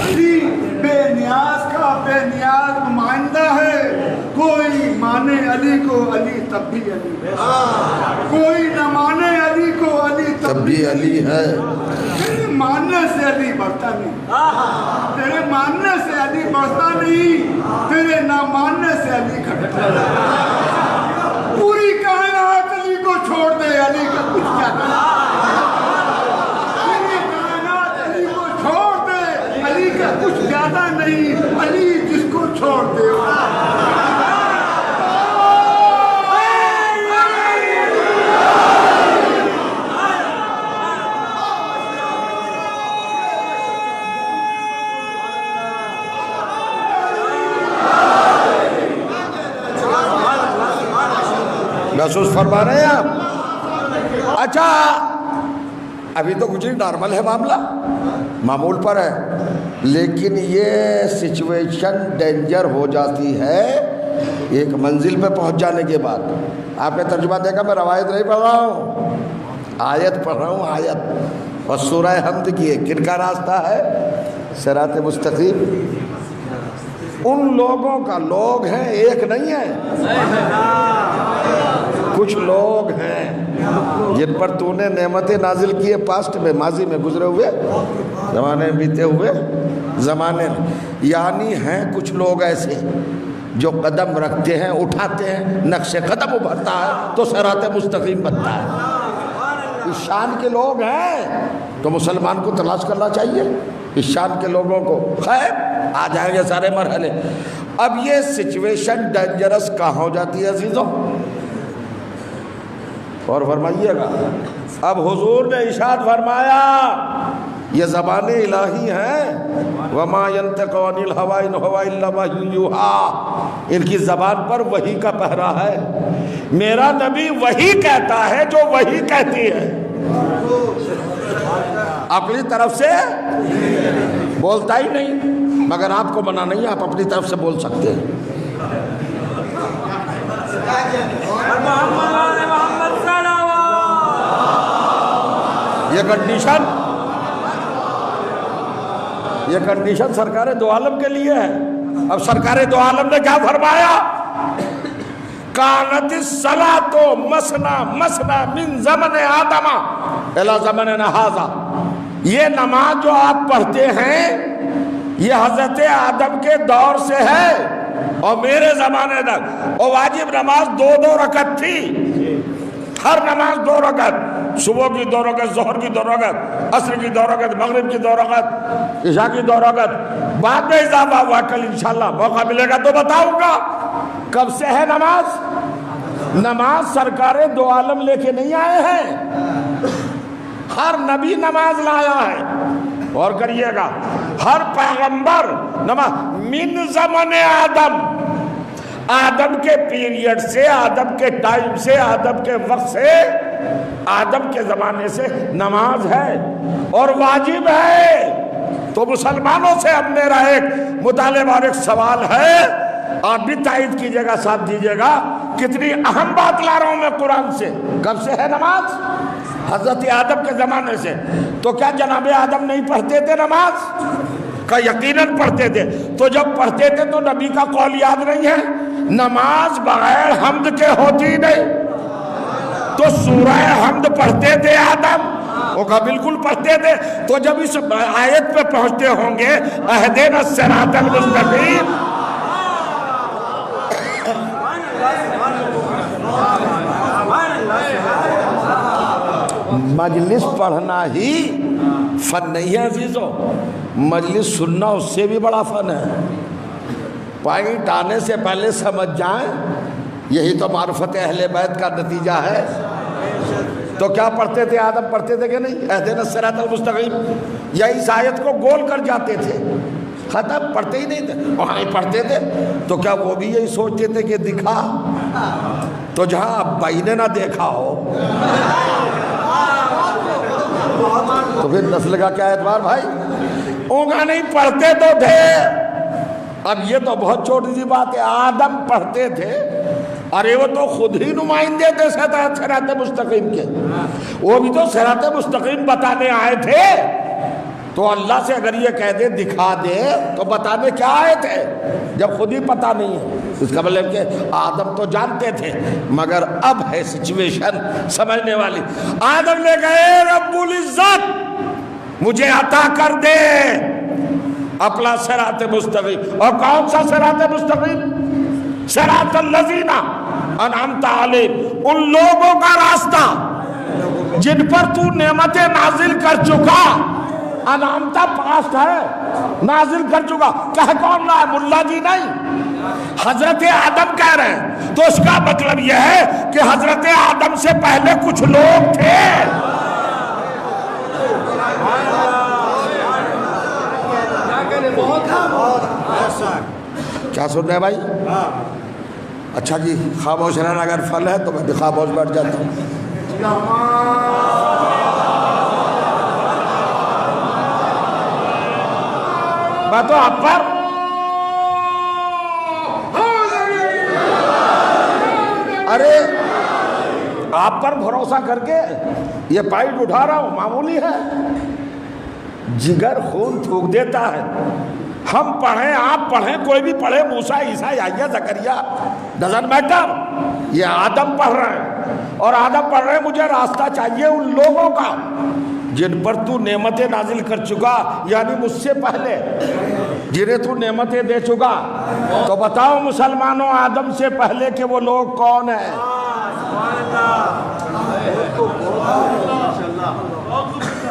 علی بے نیاز کا بے نیاز نمائندہ ہے۔ کوئی مانے علی کو علی تب بھی علی ہے، کوئی نہ مانے علی کو علی تب بھی علی ہے۔ تیرے ماننے سے علی بڑھتا نہیں، تیرے ماننے سے علی بڑھتا نہیں، تیرے نہ ماننے سے علی گھٹتا ہے۔ پوری کائنات علی کو چھوڑ دے، علی کا کچھ کیا کرنا؟ پوری کائنات علی کو چھوڑ دے، علی کا کچھ زیادہ نہیں، علی جس کو چھوڑ دے۔ محسوس فرما رہے ہیں آپ؟ اچھا ابھی تو کچھ نارمل ہے معاملہ، معمول پر ہے، لیکن یہ سچویشن ڈینجر ہو جاتی ہے ایک منزل پہ پہنچ جانے کے بعد۔ آپ نے ترجمہ دیکھا، میں روایت نہیں پڑھ رہا ہوں، آیت پڑھ رہا ہوں، آیت۔ اور سورہ حمد کی ہے، کن کا راستہ ہے؟ صراط مستقیم۔ ان لوگوں کا، لوگ ہیں ایک نہیں ہے، کچھ لوگ ہیں جن پر تو نے نعمتیں نازل کیے پاسٹ میں، ماضی میں، گزرے ہوئے زمانے، بیتے ہوئے زمانے میں، یعنی ہیں کچھ لوگ ایسے جو قدم رکھتے ہیں، اٹھاتے ہیں، نقش قدم ابھرتا ہے تو صراط مستقیم بنتا ہے۔ اس شان کے لوگ ہیں تو مسلمان کو تلاش کرنا چاہیے اس شان کے لوگوں کو۔ خیر آ جائیں گے سارے مرحلے۔ اب یہ سچویشن ڈینجرس کہاں ہو جاتی ہے عزیزوں؟ اور فرمائیے گا، اب حضور نے ارشاد فرمایا یہ زبان الہی ہیں، وما ينطق عن الهوى ان هو الا وحی یوحی، ان کی زبان پر وحی کا پہرا ہے۔ میرا نبی وحی کہتا ہے جو وحی کہتی ہے، اپنی طرف سے بولتا ہی نہیں، مگر آپ کو منع نہیں، آپ اپنی طرف سے بول سکتے ہیں۔ یہ کنڈیشن سرکار دو عالم کے لیے ہے. اب سرکار دو عالم نے کیا فرمایا؟ کانت الصلاۃ مسنا مسنا من زمن آدم الی زمننا ھذا. یہ نماز جو آپ پڑھتے ہیں یہ حضرت آدم کے دور سے ہے اور میرے زمانے تک. اور واجب نماز 2 رکعت تھی. ہر نماز 2 رکعت. صبح کی 2 رکعت، ظہر کی 2 رکعت، عصر کی 2 رکعت، مغرب کی 2 رکعت، عشاء کی 2 رکعت. بعد میں اضافہ ہوا. کل انشاءاللہ موقع ملے گا تو بتاؤں گا. کب سے ہے نماز؟ نماز سرکار دو عالم لے کے نہیں آئے ہیں. ہر نبی نماز لایا ہے. اور کریے گا ہر پیغمبر نماز من زمن آدم، آدم کے پیریڈ سے، آدم کے ٹائم سے، آدم کے وقت سے، آدم کے زمانے سے نماز ہے اور واجب ہے. تو مسلمانوں سے اب میرا ایک مطالبہ اور ایک سوال ہے، آپ بھی تائید کیجئے گا، ساتھ دیجئے گا. کتنی اہم بات لا رہا ہوں میں قرآن سے. کب سے ہے نماز؟ حضرت آدم کے زمانے سے. تو کیا جناب آدم نہیں پڑھتے تھے نماز؟ کا یقیناً پڑھتے تھے. تو جب پڑھتے تھے تو نبی کا قول یاد نہیں ہے؟ نماز بغیر حمد کے ہوتی نہیں. تو سورہ حمد پڑھتے تھے آدم؟ وہ کہا بالکل پڑھتے تھے. تو جب اس آیت پہ پہنچتے ہوں گے اہدنا الصراط المستقیم، مجلس پڑھنا ہی فن نہیں ہے عزیزوں. مجلس سننا اس سے بھی بڑا فن ہے. پوائنٹ آنے سے پہلے سمجھ جائیں، یہی تو معرفت اہل بیت کا نتیجہ ہے. تو کیا پڑھتے تھے آدم؟ پڑھتے تھے کہ نہیں؟ اہدنا الصراط المستقیم. یا اس آیت کو گول کر جاتے تھے، ختم، پڑھتے ہی نہیں تھے. وہاں ہی پڑھتے تھے. تو کیا وہ بھی یہی سوچتے تھے کہ دکھا؟ تو جہاں ابائی نے نہ دیکھا ہو تو پھر نسل کا کیا اعتبار بھائی؟ اونگا نہیں پڑھتے تو تھے. اب یہ تو بہت چھوٹی سی بات ہے. آدم پڑھتے تھے. ارے وہ تو خود ہی نمائندے تھے صراط مستقیم کے. وہ بھی تو صراط مستقیم بتانے آئے تھے. تو اللہ سے اگر یہ کہہ دے دکھا دے تو بتانے کیا آئے تھے جب خود ہی پتہ نہیں ہے؟ اس کا مطلب کہ آدم تو جانتے تھے مگر اب ہے سچویشن سمجھنے والی. آدم نے کہے رب العزت مجھے عطا کر دے اپنا صراط مستقیم. اور کون سا صراط مستقیم؟ صراط الذین انعمت علیہم، ان لوگوں کا راستہ جن پر تو نعمتیں نازل کر چکا. انعامتا پاسٹ ہے، نازل کر چکا. کہہ کون رہا ہے؟ ملا جی نہیں، حضرت آدم کہہ رہے ہیں. تو اس کا مطلب یہ ہے کہ حضرت آدم سے پہلے کچھ لوگ تھے. کیا سن رہے ہیں بھائی؟ اچھا جی، خاموش رہنا اگر فل ہے تو میں بھی خاموش بیٹھ جاتا ہوں. میں تو آپ پر ارے آپ پر بھروسہ کر کے یہ پائٹ اٹھا رہا ہوں، معمولی ہے. جگر خون تھوک دیتا ہے. ہم پڑھیں، آپ پڑھیں، کوئی بھی پڑھے، موسیٰ، عیسیٰ، یحییٰ، زکریا، ڈزنٹ میٹر. یہ آدم پڑھ رہے ہیں اور آدم پڑھ رہے ہیں مجھے راستہ چاہیے ان لوگوں کا جن پر تو نعمتیں نازل کر چکا، یعنی مجھ سے پہلے جنہیں تو نعمتیں دے چکا. تو بتاؤ مسلمانوں، آدم سے پہلے کہ وہ لوگ کون ہیں؟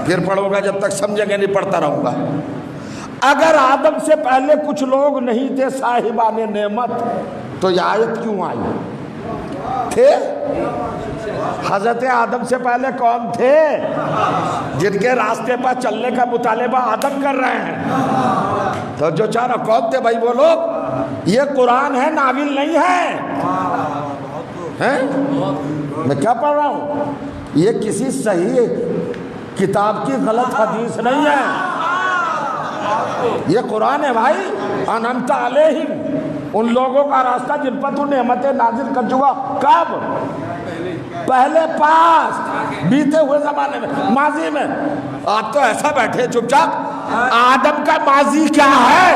پھر پڑھوں گا جب تک سمجھیں گے نہیں، پڑھتا رہوں گا. اگر آدم سے پہلے کچھ لوگ نہیں تھے صاحبان نعمت تو یہ آیت کیوں آئی؟ تھے. حضرت آدم سے پہلے کون تھے؟ جن کے راستے پر چلنے کا مطالبہ آدم کر رہے ہیں. تو جو چارہ کون تھے بھائی وہ لوگ؟ یہ قرآن ہے، ناول نہیں ہے. میں کیا پڑھ رہا ہوں؟ یہ کسی صحیح کتاب کی غلط حدیث نہیں ہے. یہ قرآن ہے بھائی. انعمت علیہم، ان لوگوں کا راستہ جن پر تو نعمتیں نازل کر چکا. کب؟ پہلے پاس بیتے ہوئے زمانے میں، ماضی میں. آپ تو ایسا بیٹھے چپ چاپ. آدم کا ماضی کیا ہے؟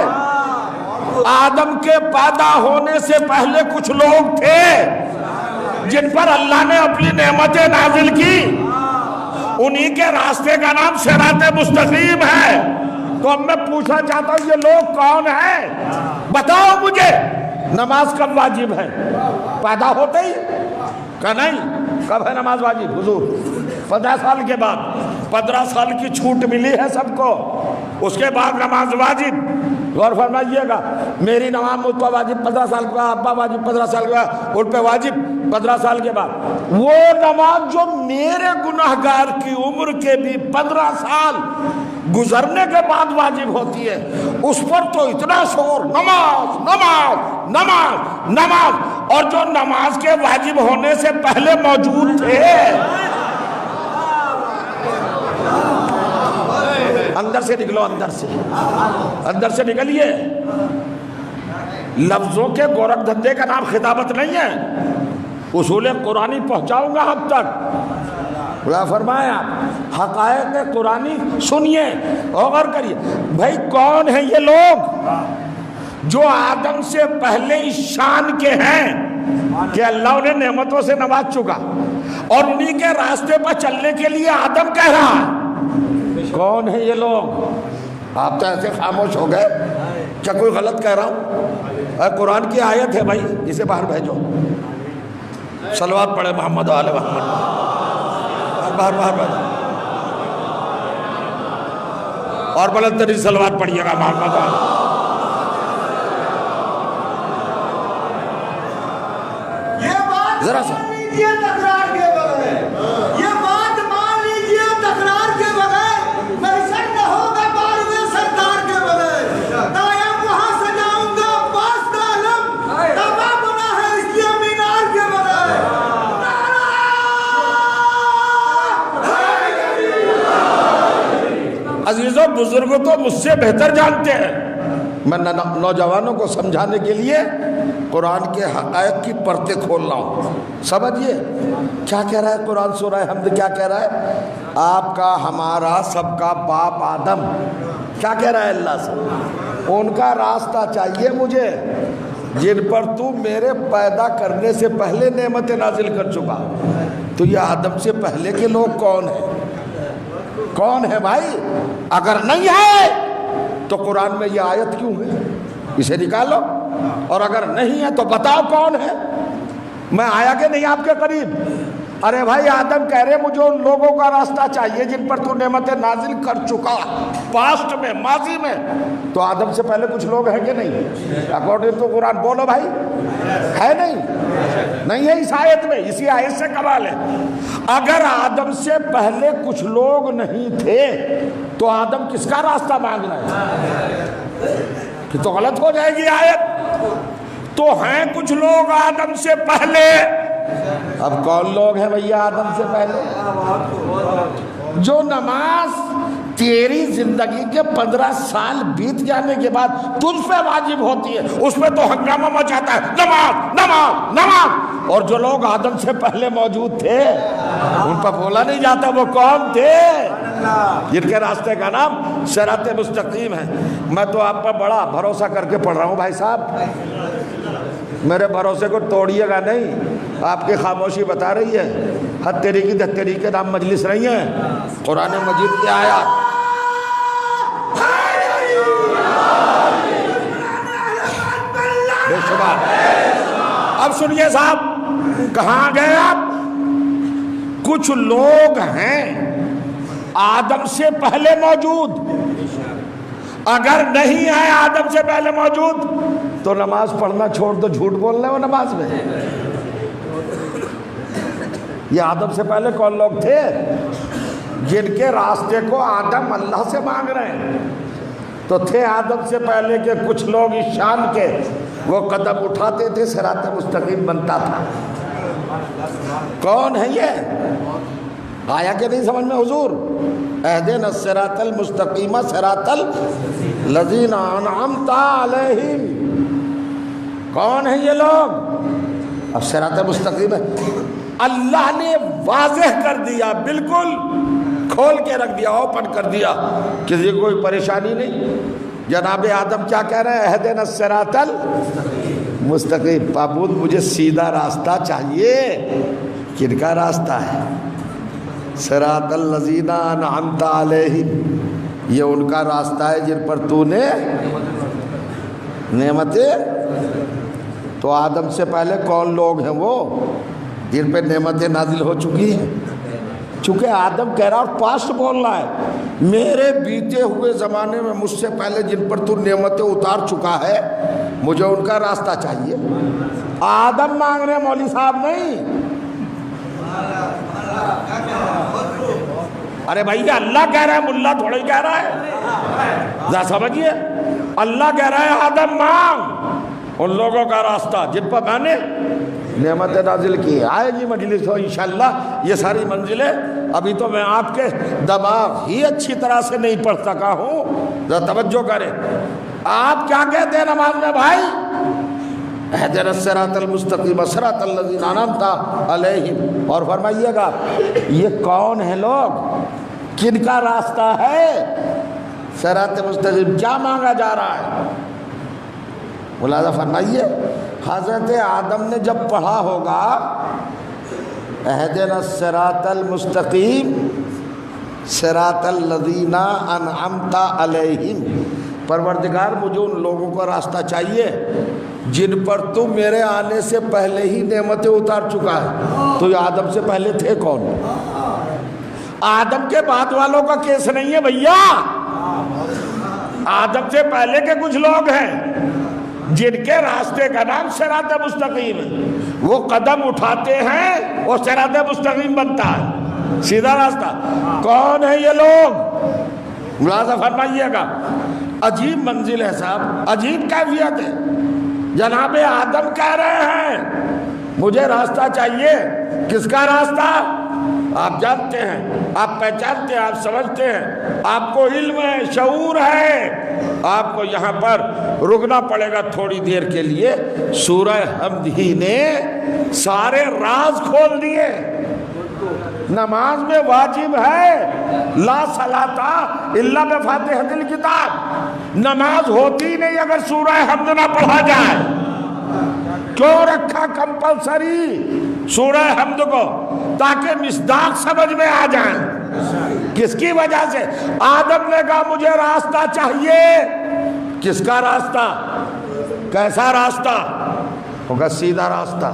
آدم کے پیدا ہونے سے پہلے کچھ لوگ تھے جن پر اللہ نے اپنی نعمتیں نازل کی، انہی کے راستے کا نام صراط مستقیم ہے. تو اب میں پوچھنا چاہتا ہوں یہ لوگ کون ہیں؟ بتاؤ مجھے. نماز کب واجب ہے؟ پیدا ہوتے ہی کہ نہیں؟ کب ہے نماز واجب حضور؟ 15 سال کے بعد. 15 سال کی چھوٹ ملی ہے سب کو، اس کے بعد نماز واجب. غور فرمائیے گا، میری نماز مجھ پر واجب 15 سال کے بعد، ابا واجب 15 سال کے بعد، ان پہ واجب 15 سال کے بعد. وہ نماز جو میرے گناہگار کی عمر کے بھی 15 سال گزرنے کے بعد واجب ہوتی ہے، اس پر تو اتنا شور، نماز نماز نماز نماز. اور جو نماز کے واجب ہونے سے پہلے موجود تھے، اندر سے نکلو، اندر سے نکلیے. لفظوں کے گورکھ دھندے کا نام خطابت نہیں ہے، اصول قرآنی پہنچاؤں گا اب تک. خدا فرمایا حقائق قرآنی سنیے، غور کریے. بھائی کون ہیں یہ لوگ جو آدم سے پہلے اس شان کے ہیں کہ اللہ انہیں نعمتوں سے نواز چکا اور انہی کے راستے پر چلنے کے لیے آدم کہہ رہا ہے؟ کون ہیں یہ لوگ؟ آپ تو ایسے خاموش ہو گئے. کیا کوئی غلط کہہ رہا ہوں؟ قرآن کی آیت ہے بھائی، اسے باہر بھیجو. صلوات پڑھے محمد و آل محمد. باہر بھیجو اور بلند ترین صلوات پڑھیے گا محمد و آل. ذرا سا تکرار کے بغیر، یہ بات مان لیجیے تکرار کے بغیر، محشر نہ ہوگا بارگاہ سرکار کے بغیر. قائم وہاں سجاؤں گا پاس کا علم، تباہ بنا ہے اس لیے مینار کے بغیر. عزیزوں بزرگوں تو مجھ سے بہتر جانتے ہیں. میں نوجوانوں کو سمجھانے کے لیے قرآن کے حقائق کی پرتیں کھول رہا ہوں. سمجھیے کیا کہہ رہا ہے قرآن. سورہ حمد کیا کہہ رہا ہے؟ آپ کا ہمارا سب کا باپ آدم. کیا کہہ رہا ہے اللہ سے؟ ان کا راستہ چاہیے مجھے جن پر تو میرے پیدا کرنے سے پہلے نعمتیں نازل کر چکا. تو یہ آدم سے پہلے کے لوگ کون ہیں؟ کون ہے بھائی؟ اگر نہیں ہے تو قرآن میں یہ آیت کیوں ہے؟ اسے نکالو. اور اگر نہیں ہے تو بتاؤ کون ہے. میں آیا کہ نہیں آپ کے قریب؟ ارے بھائی آدم کہہ رہے مجھے ان لوگوں کا راستہ چاہیے جن پر تو نعمتیں نازل کر چکا پاسٹ میں، ماضی میں. تو آدم سے پہلے کچھ لوگ ہیں کہ نہیں؟ اکارڈنگ تو قرآن بولو بھائی، ہے نہیں ہے اس آیت میں. اسی آیت سے کمال ہے. اگر آدم سے پہلے کچھ لوگ نہیں تھے تو آدم کس کا راستہ مانگ رہے ہیں؟ کہ تو غلط ہو جائے گی آیت. تو ہیں کچھ لوگ آدم سے پہلے. اب کون لوگ ہیں بھیا آدم سے پہلے؟ جو نماز تیری زندگی کے 15 سال بیت جانے کے بعد تجھ پہ واجب ہوتی ہے، اس پہ تو ہنگامہ مچاتا ہے نماز نماز نماز. اور جو لوگ آدم سے پہلے موجود تھے ان پر بولا نہیں جاتا وہ کون تھے؟ جن کے راستے کا نام صراط مستقیم ہے. میں تو آپ پر بڑا بھروسہ کر کے پڑھ رہا ہوں بھائی صاحب، میرے بھروسے کو توڑیے گا نہیں. آپ کی خاموشی بتا رہی ہے. حد تیری کی دت تیری کے نام مجلس نہیں ہے. قرآن مجید کی آیات بے شمار. اب سنیے صاحب، کہاں گئے آپ؟ کچھ لوگ ہیں آدم سے پہلے موجود. اگر نہیں ہے آدم سے پہلے موجود تو نماز پڑھنا چھوڑ دو، جھوٹ بولنے وہ نماز میں. یہ آدم سے پہلے کون لوگ تھے؟ جن کے راستے کو آدم اللہ سے مانگ رہے ہیں. تو تھے آدم سے پہلے کے کچھ لوگ اس شان کے، وہ قدم اٹھاتے تھے صراط مستقیم بنتا تھا. کون ہے یہ؟ آیا کہ نہیں سمجھ میں حضور؟ اہدنا الصراط المستقیم صراط الذین انعمت علیہم. کون ہیں یہ لوگ؟ اب صراط مستقیم ہے. اللہ نے واضح کر دیا، بالکل کھول کے رکھ دیا، اوپن کر دیا، کسی کو کوئی پریشانی نہیں۔ جناب آدم کیا کہہ رہے ہیں؟ اہدنا الصراط المستقیم، معبود مجھے سیدھا راستہ چاہیے۔ کن کا راستہ ہے؟ صراط الذین انعمت علیہم، یہ ان کا راستہ ہے جن پر تو نے نعمتیں، تو آدم سے پہلے کون لوگ ہیں وہ جن پہ نعمتیں نازل ہو چکی ہیں؟ چونکہ آدم کہہ رہا اور پاسٹ بول رہا ہے، میرے بیتے ہوئے زمانے میں مجھ سے پہلے جن پر تو نعمتیں اتار چکا ہے، مجھے ان کا راستہ چاہیے۔ آدم مانگ رہے مولوی صاحب نہیں، ارے بھائی اللہ کہہ رہا ہے، ملا تھوڑا ہی کہہ رہا ہے، ذرا سمجھیے، اللہ کہہ رہا ہے آدم مانگ ان لوگوں کا راستہ جن پر میں نے نعمت نازل کی ہے۔ آئے گی مجلس ہو انشاءاللہ یہ ساری منزلیں، ابھی تو میں آپ کے دماغ ہی اچھی طرح سے نہیں پڑھ سکا ہوں، ذرا توجہ کریں۔ آپ کیا کہتے ہیں نماز میں بھائی؟ اہدنا الصراط المستقیم صراط الذین انعمت علیہم، اور فرمائیے گا یہ کون ہیں لوگ، کن کا راستہ ہے صراط مستقیم؟ کیا مانگا جا رہا ہے؟ ملاحظہ فرمائیے، حضرت آدم نے جب پڑھا ہوگا اہدنا الصراط المستقیم صراط الذین انعمت علیہم، پروردگار مجھے ان لوگوں کا راستہ چاہیے جن پر تو میرے آنے سے پہلے ہی نعمتیں اتار چکا ہے۔ تو یہ آدم سے پہلے تھے کون؟ آدم کے بعد والوں کا کیس نہیں ہے بھیا، آدم سے پہلے کے کچھ لوگ ہیں جن کے راستے کا نام صراط مستقیم ہے، وہ قدم اٹھاتے ہیں وہ صراط مستقیم بنتا ہے، سیدھا راستہ۔ کون ہے یہ لوگ؟ ملاحظہ فرمائیے گا، عجیب منزل ہے صاحب، عجیب کیفیت ہے۔ جناب آدم کہہ رہے ہیں مجھے راستہ چاہیے، کس کا راستہ؟ آپ جانتے ہیں، آپ پہچانتے ہیں، آپ سمجھتے ہیں، آپ کو علم ہے، شعور ہے۔ آپ کو یہاں پر رکنا پڑے گا تھوڑی دیر کے لیے۔ سورہ حمد ہی نے سارے راز کھول دیے۔ نماز میں واجب ہے لا صلاۃ الا بفاتحۃ الکتاب، نماز ہوتی نہیں اگر سورہ حمد نہ پڑھا جائے۔ کیوں رکھا کمپلسری سورہ حمد کو؟ تاکہ مصداق سمجھ میں آ جائیں۔ کس کی وجہ سے؟ آدم نے کہا مجھے راستہ چاہیے۔ کس کا راستہ؟ کیسا راستہ ہوگا؟ سیدھا راستہ،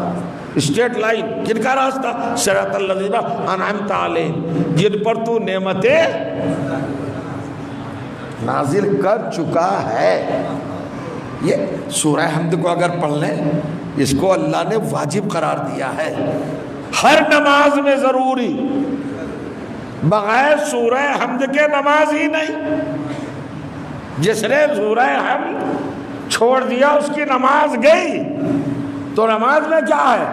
اسٹریٹ لائن۔ کن کا راستہ؟ صراط الذین انعمت علیہم، جن پر تو نعمتیں نازل کر چکا ہے۔ یہ سورہ حمد کو اگر پڑھ لیں، اس کو اللہ نے واجب قرار دیا ہے، ہر نماز میں ضروری، بغیر سورہ حمد کے نماز ہی نہیں۔ جس نے سورہ حمد چھوڑ دیا اس کی نماز گئی۔ تو نماز میں کیا ہے؟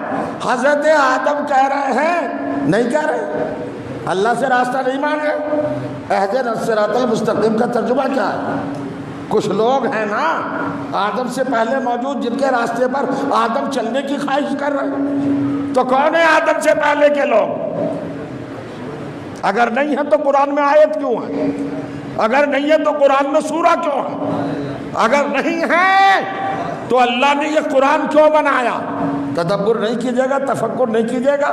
حضرت آدم کہہ رہے ہیں، نہیں کہہ رہے، اللہ سے راستہ نہیں مانگے۔ اہدنا الصراط المستقیم کا ترجمہ کیا ہے؟ کچھ لوگ ہیں نا آدم سے پہلے موجود جن کے راستے پر آدم چلنے کی خواہش کر رہے ہیں۔ تو کون ہے آدم سے پہلے کے لوگ؟ اگر نہیں ہے تو قرآن میں آیت کیوں ہے؟ اگر نہیں ہے تو قرآن میں سورہ کیوں ہے؟ اگر نہیں ہے تو اللہ نے یہ قرآن کیوں بنایا؟ تدبر نہیں کیجیے گا، تفکر نہیں کیجیے گا،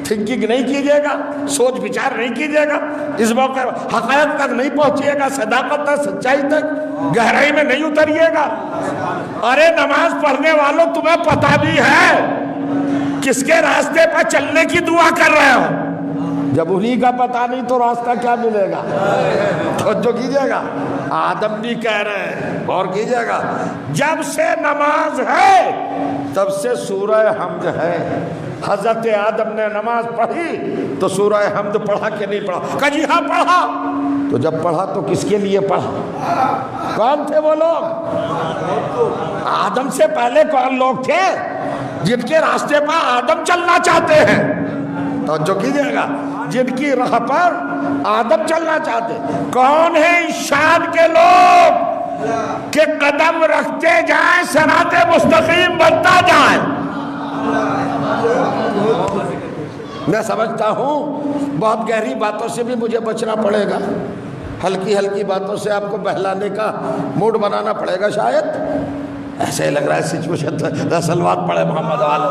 تھنکنگ نہیں کیجیے گا، سوچ بچار نہیں کیجیے گا، اس موقع حقائق تک نہیں پہنچیے گا، صداقت تک، سچائی تک، گہرائی میں نہیں اتریے گا۔ ارے نماز پڑھنے والوں تمہیں پتہ بھی ہے کس کے راستے پر چلنے کی دعا کر رہے ہو؟ جب انہی کا پتہ نہیں تو راستہ کیا ملے گا؟ توجہ کیجیے گا، آدم بھی کہہ رہے ہیں، غور کیجیے گا، جب سے نماز ہے تب سے سورہ حمد ہے۔ حضرت آدم نے نماز پڑھی تو سورہ حمد پڑھا کہ نہیں پڑھا؟ کہ جی ہاں پڑھا۔ تو جب پڑھا تو کس کے لیے پڑھا؟ کون تھے وہ لوگ؟ آدم سے پہلے کون لوگ تھے جن کے راستے پر آدم چلنا چاہتے ہیں؟ توجہ کیجیے گا، جن کی راہ پر آدم چلنا چاہتے۔ کون ہیں شان کے لوگ کہ قدم رکھتے جائیں صراط مستقیم بنتا جائے؟ میں سمجھتا ہوں بہت گہری باتوں سے بھی مجھے بچنا پڑے گا، ہلکی ہلکی باتوں سے آپ کو بہلانے کا موڈ بنانا پڑے گا شاید. ایسے ہی لگ رہا ہے سچویشن. صلوات پڑھے محمد والو.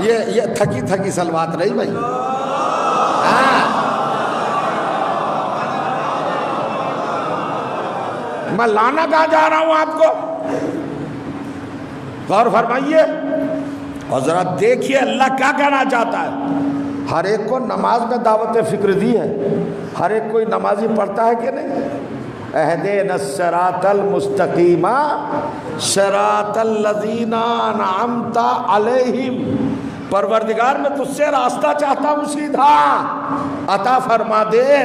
یہ تھکی تھکی صلوات نہیں بھائی. میں لانا کہاں جا رہا ہوں آپ کو؟ غور فرمائیے اور ذرا دیکھیے اللہ کیا کہنا چاہتا ہے. ہر ایک کو نماز میں دعوت فکر دی ہے. ہر ایک کوئی نمازی پڑھتا ہے کہ نہیں؟ اہدنا الصراط المستقیم صراط الذین انعمت علیہم. پروردگار میں تجھ سے راستہ چاہتا ہوں سیدھا، عطا فرما دے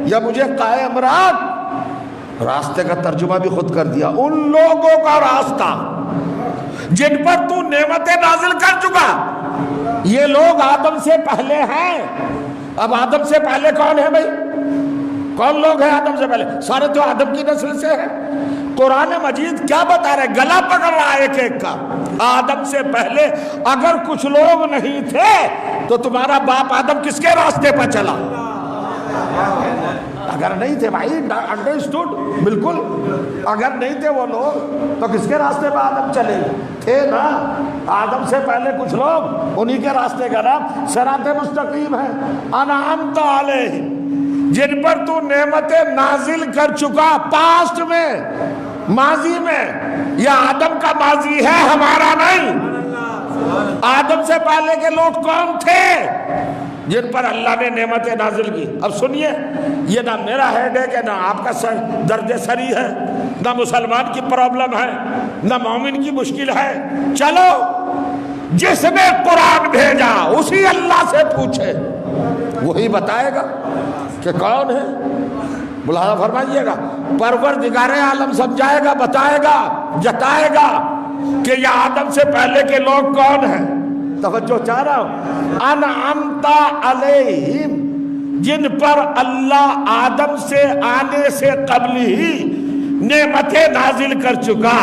یا مجھے قائم رکھ. راستے کا ترجمہ بھی خود کر دیا، ان لوگوں کا راستہ جن پر تو نعمتیں نازل کر چکا. یہ لوگ آدم سے پہلے ہیں. اب آدم سے پہلے کون ہے بھائی؟ کون لوگ ہیں آدم سے پہلے؟ سارے تو آدم کی نسل سے ہیں. قرآن مجید کیا بتا رہے؟ گلا پکڑ رہا ہے ایک ایک کا. آدم سے پہلے اگر کچھ لوگ نہیں تھے تو تمہارا باپ آدم کس کے راستے پر چلا؟ اگر نہیں تھے بھائی، انڈرسٹوڈ بالکل. اگر نہیں تھے وہ لوگ تو کس کے راستے پہ آدم چلے؟ تھے نا آدم سے پہلے کچھ لوگ، انہی کے راستے کا نام صراط مستقیم ہے. انعمت علیہم، جن پر تو نعمتیں نازل کر چکا. پاسٹ میں، ماضی میں. یہ آدم کا ماضی ہے، ہمارا نہیں. آدم سے پہلے کے لوگ کون تھے جن پر اللہ نے نعمتیں نازل کی؟ اب سنیے، یہ نہ میرا ہیڈ ہے کہ نہ آپ کا درد سری ہے، نہ مسلمان کی پرابلم ہے، نہ مومن کی مشکل ہے. چلو جس نے قرآن بھیجا اسی اللہ سے پوچھے، وہی بتائے گا کہ کون ہے. ملاحظہ فرمائیے گا، پروردگار عالم سمجھائے گا، بتائے گا، جتائے گا کہ یہ آدم سے پہلے کے لوگ کون ہیں. توجہ چاہ رہا ہوں. انعمت علیہم، جن پر اللہ آدم سے آنے سے قبل ہی نعمتیں نازل کر چکا.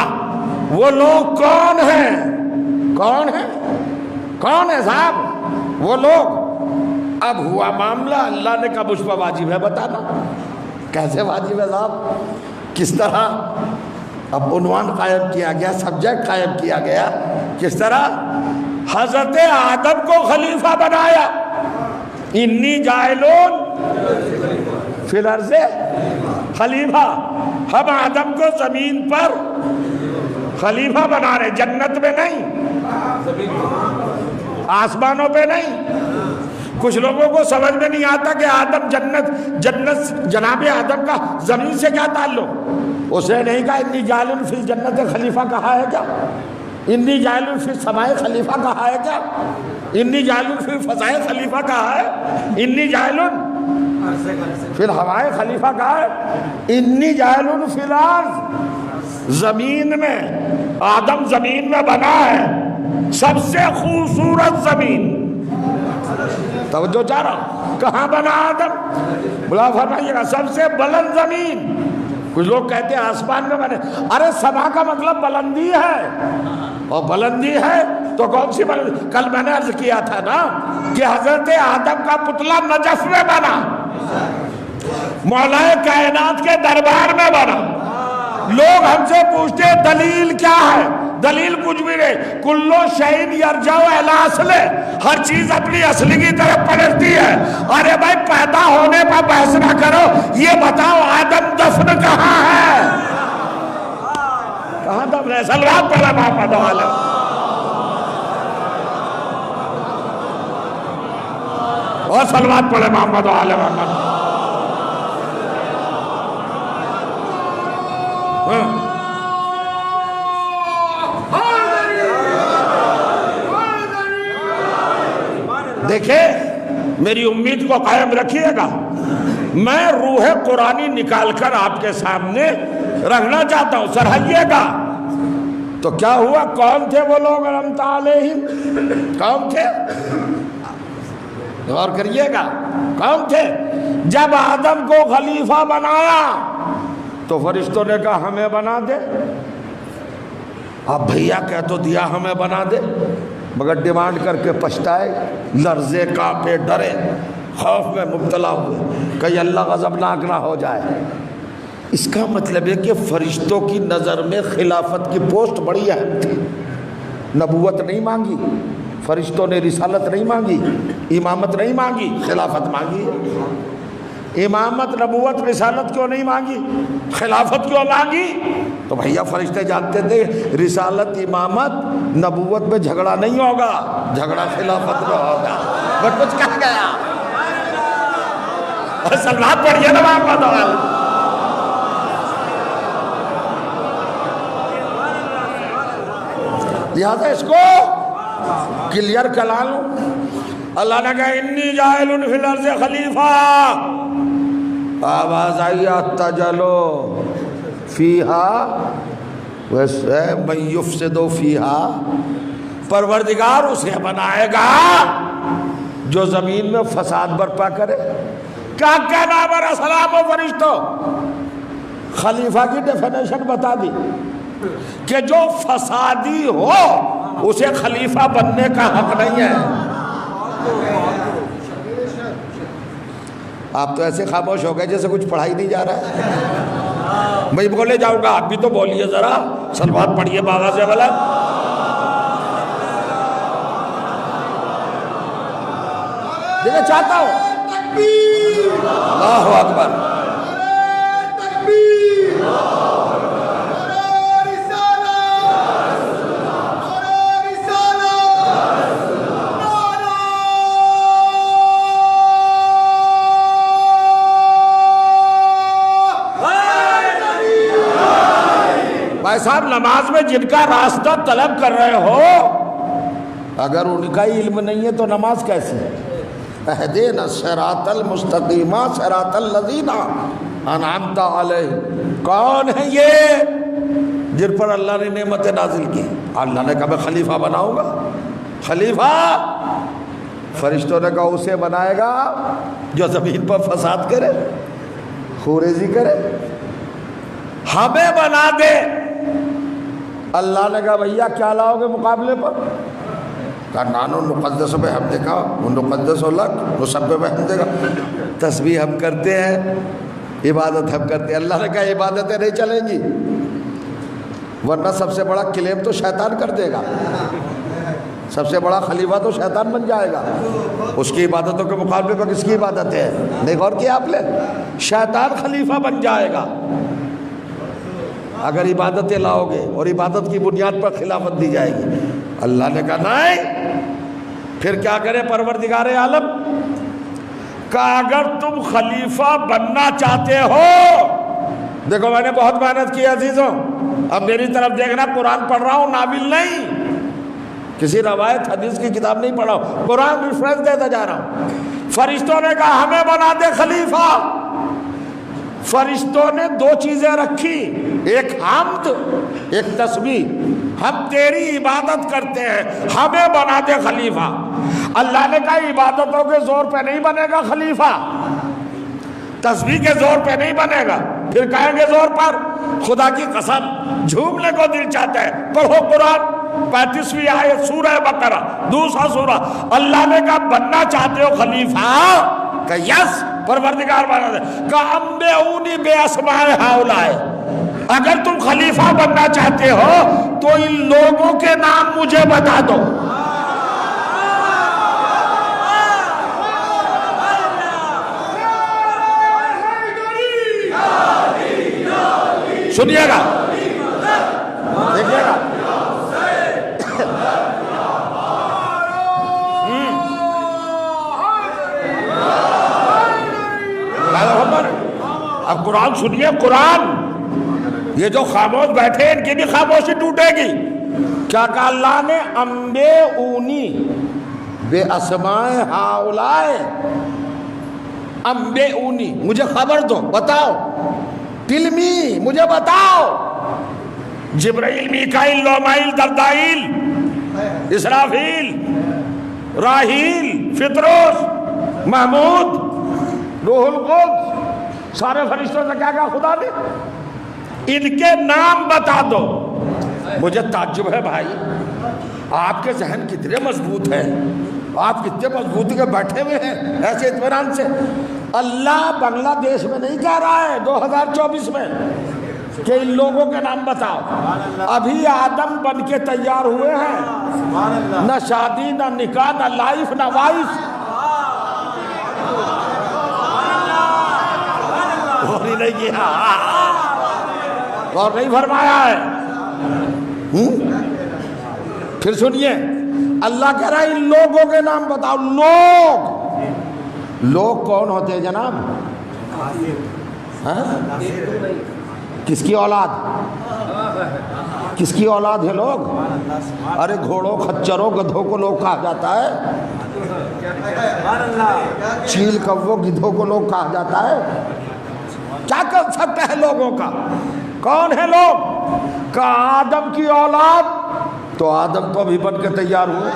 وہ لوگ کون ہیں؟ کون ہیں؟ کون ہے صاحب وہ لوگ؟ اب ہوا معاملہ، اللہ نے کہا مجھ پر واجب ہے بتانا. کیسے واجب ہے صاحب؟ کس طرح؟ اب عنوان قائم کیا گیا، سبجیکٹ قائم کیا گیا. کس طرح؟ حضرت آدم کو خلیفہ بنایا. انی جاعلون فی الارض خلیفہ. ہم آدم کو زمین پر خلیفہ بنا رہے، جنت میں نہیں، آسمانوں پہ نہیں. کچھ لوگوں کو سمجھ میں نہیں آتا کہ آدم جنت جناب آدم کا زمین سے کیا تعلق. اس نے نہیں کہا انی جاعل فی الجنت خلیفہ کہا ہے کیا؟ انی جاعل فی السماء خلیفہ کہا ہے کیا؟ انی جاعل فی الفضاء خلیفہ کہا ہے؟ انی جاعل فی الہواء خلیفہ کہا ہے؟ انی جاعل فی الارض، زمین میں. آدم زمین میں بنا ہے، سب سے خوبصورت زمین. توجہ چاہ رہا ہوں، کہاں بنا آدم؟ بلا فرمائیے گا سب سے بلند زمین. کچھ لوگ کہتے ہیں آسمان میں بنے. ارے سما کا مطلب بلندی ہے، اور بلندی ہے تو کون سی بلندی؟ کل میں نے عرض کیا تھا نا کہ حضرت آدم کا پتلا نجف میں بنا، مولا کائنات کے دربار میں بنا. لوگ ہم سے پوچھتے ہیں دلیل کیا ہے؟ دلیل کچھ بھی نہیں. کلو شیء یرجع الی اصلہ، ہر چیز اپنی اصلی کی طرف پلٹتی ہے. ارے بھائی پیدا ہونے پر بحث نہ کرو، یہ بتاؤ آدم دفن کہاں ہے؟ کہاں دفن ہے؟ صلوات پڑھے محمد والے. اور صلوات پڑھے محمد والے. محمد دیکھیں، میری امید کو قائم رکھیے گا. میں روح قرآنی نکال کر آپ کے سامنے رکھنا چاہتا ہوں، سراہیے گا. تو کیا ہوا؟ کون تھے وہ لوگ انعمت علیہم؟ کون تھے؟ غور کریے گا، کون تھے؟ جب آدم کو خلیفہ بنایا تو فرشتوں نے کہا ہمیں بنا دے. اب بھیا کہہ تو دیا ہمیں بنا دے، مگر ڈیمانڈ کر کے پچھتائے، لرزے کانپے ڈرے، خوف میں مبتلا ہوئے، کہیں اللہ غضبناک نہ ہو جائے۔ اس کا مطلب ہے کہ فرشتوں کی نظر میں خلافت کی پوسٹ بڑی اہم تھی۔ نبوت نہیں مانگی فرشتوں نے، رسالت نہیں مانگی، امامت نہیں مانگی، خلافت مانگی ہے۔ امامت، نبوت، رسالت کیوں نہیں مانگی؟ خلافت کیوں مانگی؟ تو بھیا فرشتے جانتے تھے رسالت، امامت، نبوت میں جھگڑا نہیں ہوگا، جھگڑا خلافت میں ہوگا۔ بس کچھ کہہ گیا اور سلوات پڑھیے نا محمد والا۔ لہذا اس کو کلیئر کرا لوں۔ اللہ نے کہا انی جاعل فی الارض خلیفہ، آواز آئی تجلو فیہا ویسے من یفسد فیہا، پروردگار اسے بنائے گا جو زمین میں فساد برپا کرے۔ کیا کہنا ہمارا سلام و فرشتوں؟ خلیفہ کی ڈیفینیشن بتا دی کہ جو فسادی ہو اسے خلیفہ بننے کا حق نہیں ہے۔ آپ تو ایسے خاموش ہو گئے جیسے کچھ پڑھائی نہیں جا رہا ہے۔ میں بولے جاؤں گا، آپ بھی تو بولیے ذرا، صلوات پڑھیے بابا سے بلا۔ دیکھیں چاہتا ہوں اللہ اکبر، بھائی صاحب نماز میں جن کا راستہ طلب کر رہے ہو اگر ان کا علم نہیں ہے تو نماز کیسی؟ اہدنا الصراط المستقیم صراط الذین انعمت علیہم، کون ہے یہ جن پر اللہ نے نعمتیں نازل کی؟ اللہ نے کہا میں خلیفہ بناؤں گا۔ خلیفہ فرشتوں نے کہا اسے بنائے گا جو زمین پر فساد کرے، خوریزی کرے۔ ہمیں بنا دے۔ اللہ نے کہا بھیا کیا لاؤ گے مقابلے پر؟ کہا نانو نقدس بحمدک ونقدس لک نسبح بحمدک، تسبیح ہم کرتے ہیں، عبادت ہم کرتے ہیں۔ اللہ نے کہا عبادتیں نہیں چلیں گی، ورنہ سب سے بڑا کلیم تو شیطان کر دے گا، سب سے بڑا خلیفہ تو شیطان بن جائے گا۔ اس کی عبادتوں کے مقابلے پر کس کی عبادت ہے؟ نہیں غور کیا آپ نے؟ شیطان خلیفہ بن جائے گا اگر عبادتیں لاؤ گے، اور عبادت کی بنیاد پر خلافت دی جائے گی۔ اللہ نے کہا نہیں، پھر کیا کرے پروردگار عالم؟ کہ اگر تم خلیفہ بننا چاہتے ہو، دیکھو میں نے بہت محنت کی عزیزوں، اب میری طرف دیکھنا، قرآن پڑھ رہا ہوں، ناول نہیں، کسی روایت حدیث کی کتاب نہیں پڑھا ہوں، قرآن ریفرنس دیتا جا رہا ہوں۔ فرشتوں نے کہا ہمیں بنا دے خلیفہ۔ فرشتوں نے دو چیزیں رکھی، ایک حمد، ایک تسبیح، ہم تیری عبادت کرتے ہیں، ہمیں بنا دے خلیفہ۔ اللہ نے کہا عبادتوں کے زور پہ نہیں بنے گا خلیفہ، تسبیح کے زور پہ نہیں بنے گا، پھر کہیں گے زور پر؟ خدا کی قسم جھومنے کو دل چاہتا ہے۔ پڑھو قرآن 35ویں آیت سورہ بقرہ، دوسرا سورہ۔ اللہ نے کہا بننا چاہتے ہو خلیفہ؟ کہ یس پروردگار بنا دے۔ کہ انبئونی باسماء ہؤلاء، اگر تم خلیفہ بننا چاہتے ہو تو ان لوگوں کے نام مجھے بتا دو۔ سنیے گا، دیکھیے گا، اب قرآن سنیے، قرآن۔ یہ جو خاموش بیٹھے ان کی بھی خاموشی ٹوٹے گی۔ کیا کہا اللہ نے؟ انبئونی باسماء ہؤلاء، انبئونی مجھے خبر دو، بتاؤ، ٹیل مجھے بتاؤ۔ جبرائیل، میکائیل، لومائیل، دردائیل، اسرافیل، راہیل، فطروس، محمود، روح القدس، سارے فرشتوں سے کیا کہا خدا نے؟ ان کے نام بتا دو۔ مجھے تعجب ہے بھائی، آپ کے ذہن کتنے مضبوط ہیں، آپ کتنے مضبوطی کے بیٹھے ہوئے ہیں ایسے اطمینان سے۔ اللہ بنگلہ دیش میں نہیں کہہ رہا ہے 2024 میں کہ ان لوگوں کے نام بتاؤ، ابھی آدم بن کے تیار ہوئے ہیں، نہ شادی نہ نکاح نہ لائف نہ وائف، اور نہیں کیا اور نہیں فرمایا ہے۔ پھر سنیے، اللہ کہہ رہا ہے ان لوگوں کے نام بتاؤ۔ لوگ کون ہوتے ہیں جناب؟ کس کی اولاد؟ کس کی اولاد ہے لوگ؟ ارے گھوڑوں خچروں گدھوں کو لوگ کہا جاتا ہے، چیل کووں گدھوں کو لوگ کہا جاتا ہے۔ کیا کر سکتا ہے لوگوں کا؟ کون ہے لوگ؟ کہ آدم کی اولاد، تو آدم تو ابھی بن کے تیار ہوئے،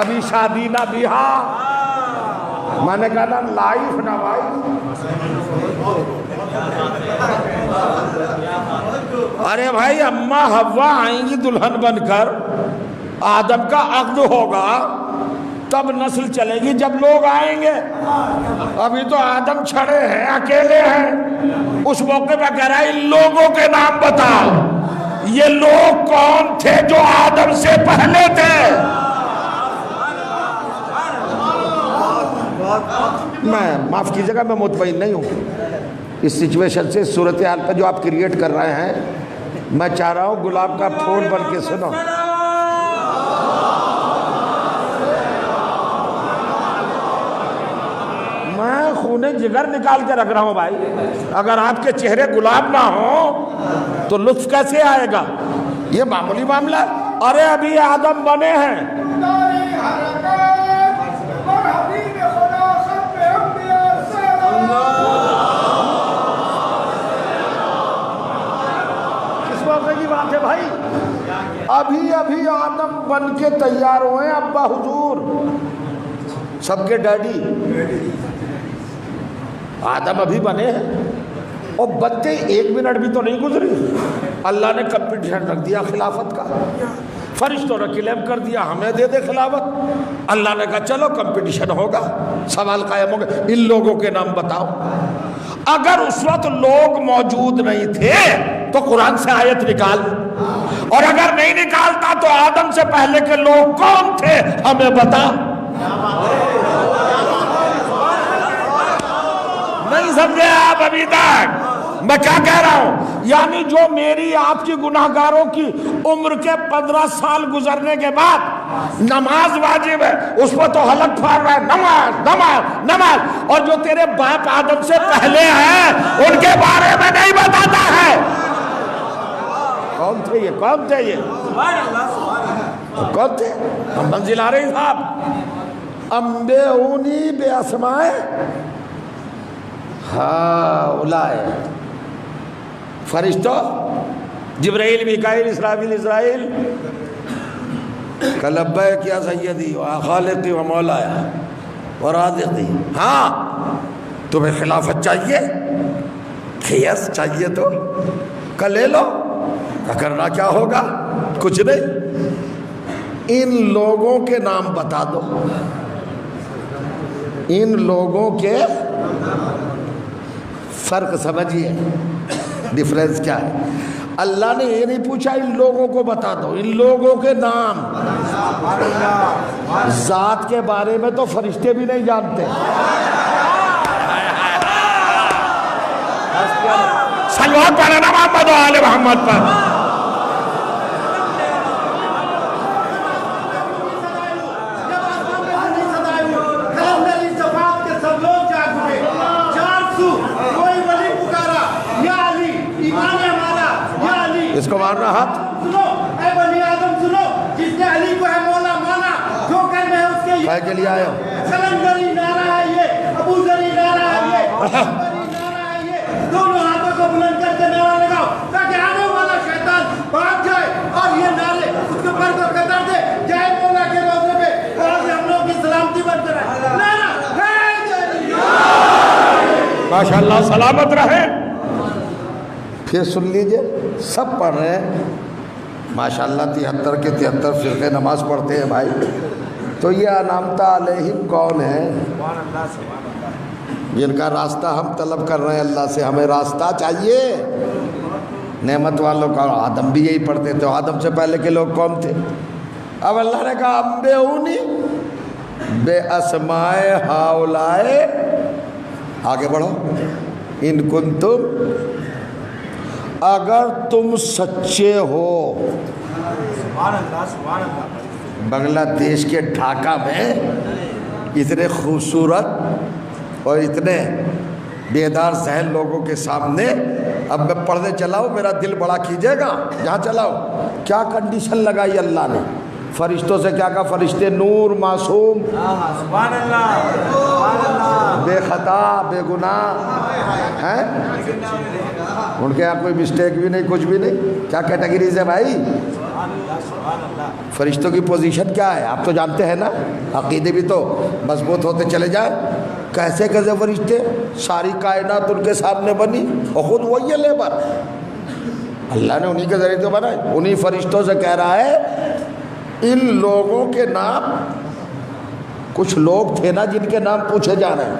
ابھی شادی نہ بیاہ، میں نے کہا نا لائف نہ وائف۔ ارے بھائی اماں حوا آئیں گی دلہن بن کر، آدم کا عقد ہوگا تب نسل چلے گی جب لوگ آئیں گے، ابھی تو آدم چھڑے ہیں، اکیلے ہیں۔ اس موقع پہ کہہ رہا ہے ان لوگوں کے نام بتاؤ، یہ لوگ کون تھے جو آدم سے پہلے تھے؟ میں معاف کیجیے گا، میں مطمئن نہیں ہوں اس سچویشن سے، اس صورتحال پہ جو آپ کریٹ کر رہے ہیں۔ میں چاہ رہا ہوں گلاب کا پھول بن کے سنو۔ میں خون جگر نکال کے رکھ رہا ہوں بھائی، اگر آپ کے چہرے گلاب نہ ہوں تو لطف کیسے آئے گا؟ یہ معمولی معاملہ۔ ارے ابھی آدم بنے ہیں، کس موقع کی بات ہے بھائی؟ ابھی آدم بن کے تیار ہوئے ہیں، ابا حضور سب کے ڈیڈی آدم ابھی بنے ہیں، اور بنتے 1 منٹ بھی تو نہیں گزری، اللہ نے کمپٹیشن رکھ دیا خلافت کا، فرشتوں نے کلیم کر دیا ہمیں دے دے خلافت۔ اللہ نے کہا چلو کمپٹیشن ہوگا، سوال قائم ہوگا، ان لوگوں کے نام بتاؤ۔ اگر اس وقت لوگ موجود نہیں تھے تو قرآن سے آیت نکال، اور اگر نہیں نکالتا تو آدم سے پہلے کے لوگ کون تھے ہمیں بتا۔ نہیں سمجھے آپ ابھی تک میں کیا کہہ رہا ہوں؟ یعنی جو میری آپ کی گناہگاروں کی عمر کے 15 سال گزرنے کے بعد نماز واجب ہے، اس پر تو حلق پھاڑ رہا ہے نماز نماز نماز، اور جو تیرے باپ آدم سے پہلے ہیں ان کے بارے میں نہیں بتاتا ہے۔ کون تھے یہ؟ کون تھے یہ؟ کون تھے؟ منزل آ رہی صاحب، انبئونی بے اسمائے ہؤلاء، فرشتوں جبرائیل میکائیل اسرافیل کہ لبیک یا سیدی و خالقی و مولایا و رازقی۔ ہاں تمہیں خلافت چاہیے کہ یس چاہیے تو کہ لے لو، کرنا کیا ہوگا؟ کچھ نہیں، ان لوگوں کے نام بتا دو، ان لوگوں کے فرق سمجھیے، ڈیفرنس کیا ہے۔ اللہ نے یہ نہیں پوچھا ان لوگوں کو بتا دو، ان لوگوں کے نام، ذات کے بارے میں تو فرشتے بھی نہیں جانتے۔ صلوات پڑھنا محمد و آل محمد پر۔ اس کو مارنا ہاتھ۔ سنو اے بنی آدم سنو، جس نے علی کو ہے مولا مانا، جو کہنے ہیں اس کے کہے کے لیے آئے ہو؟ سلندری نعرہ ہے یہ، ابو ذری نعرہ ہے یہ، بری نعرہ ہے یہ، دونوں ہاتھوں کو بلند کر کے نعرہ لگاؤ تاکہ آنے والا شیطان بھاگ جائے، اور یہ نعرے اس کے پر کو قطر دے جائے مولا کے روزے پہ، اور ہم لوگ کی سلامتی بن کر ہے نعرہ ہے جائے۔ ماشاءاللہ سلامت رہے۔ پھر سن لیجئے، سب پڑھ رہے ہیں ماشاءاللہ، 73 کے 73 فرقے نماز پڑھتے ہیں بھائی. تو یہ انعمت علیہم کون ہیں؟ جن کا راستہ ہم طلب کر رہے ہیں اللہ سے. ہمیں راستہ چاہیے. نعمت والوں کا آدم بھی یہی پڑھتے تھے. آدم سے پہلے کے لوگ کون تھے؟ اب اللہ نے کہا انبئونی بے اسمائے ہاؤلائے، آگے بڑھو، ان کنتم، اگر تم سچے ہو. بنگلہ دیش کے ڈھاکہ میں اتنے خوبصورت اور اتنے بیدار ذہن لوگوں کے سامنے اب میں پڑھنے چلاؤں، میرا دل بڑا کیجیے گا. جہاں چلاؤ کیا کنڈیشن لگائی اللہ نے. فرشتوں سے کیا کہا؟ فرشتے نور، معصوم، بے خطا، بے گناہ ہیں. ان کے یہاں کوئی مسٹیک بھی نہیں، کچھ بھی نہیں. کیا کیٹیگریز ہے بھائی؟ فرشتوں کی پوزیشن کیا ہے آپ تو جانتے ہیں نا. عقیدے بھی تو مضبوط ہوتے چلے جائیں. کیسے کیسے فرشتے، ساری کائنات ان کے سامنے بنی اور خود وہی ہے لیبر. اللہ نے انہی کے ذریعے تو بنائے. انہی فرشتوں سے کہہ رہا ہے ان لوگوں کے نام، کچھ لوگ تھے نا جن کے نام پوچھے جا رہے ہیں،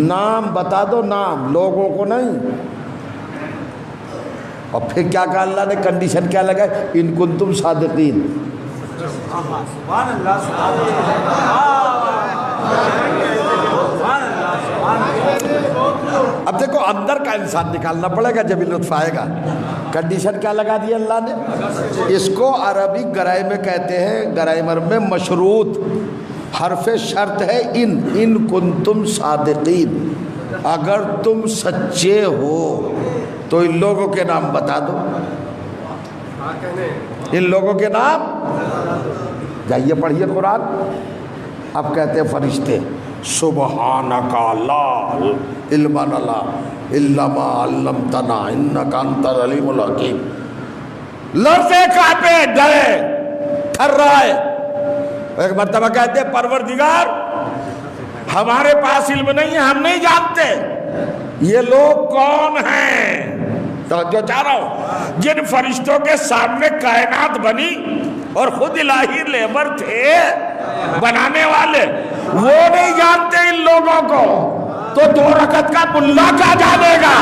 نام بتا دو، نام، لوگوں کو نہیں. اور پھر کیا کہا اللہ نے؟ کنڈیشن کیا لگا؟ ان کنتم صادقین. اب دیکھو اندر کا انسان نکالنا پڑے گا جب لطف آئے گا. کنڈیشن کیا لگا دی اللہ نے؟ اس کو عربی گرامر کہتے ہیں، گرامر میں مشروط. حرف شرط ہے ان کنتم صادقین، اگر تم سچے ہو تو ان لوگوں کے نام بتا دو. ان لوگوں کے نام جائیے پڑھیے قرآن. اب کہتے ہیں فرشتے سبحانک لا علم لنا الا ما علمتنا انک انت العلیم الحکیم. لرزے کانپے ڈرے تھرائے. ایک مرتبہ کہتے ہیں پروردگار ہمارے پاس علم نہیں ہے، ہم نہیں جانتے یہ لوگ کون ہیں. توجہ چاہ رہا ہوں، جن فرشتوں کے سامنے کائنات بنی اور خود الہی لیبر تھے بنانے والے، وہ نہیں جانتے ان لوگوں کو، تو 2 رکعت کا ملا کیا جانے گا؟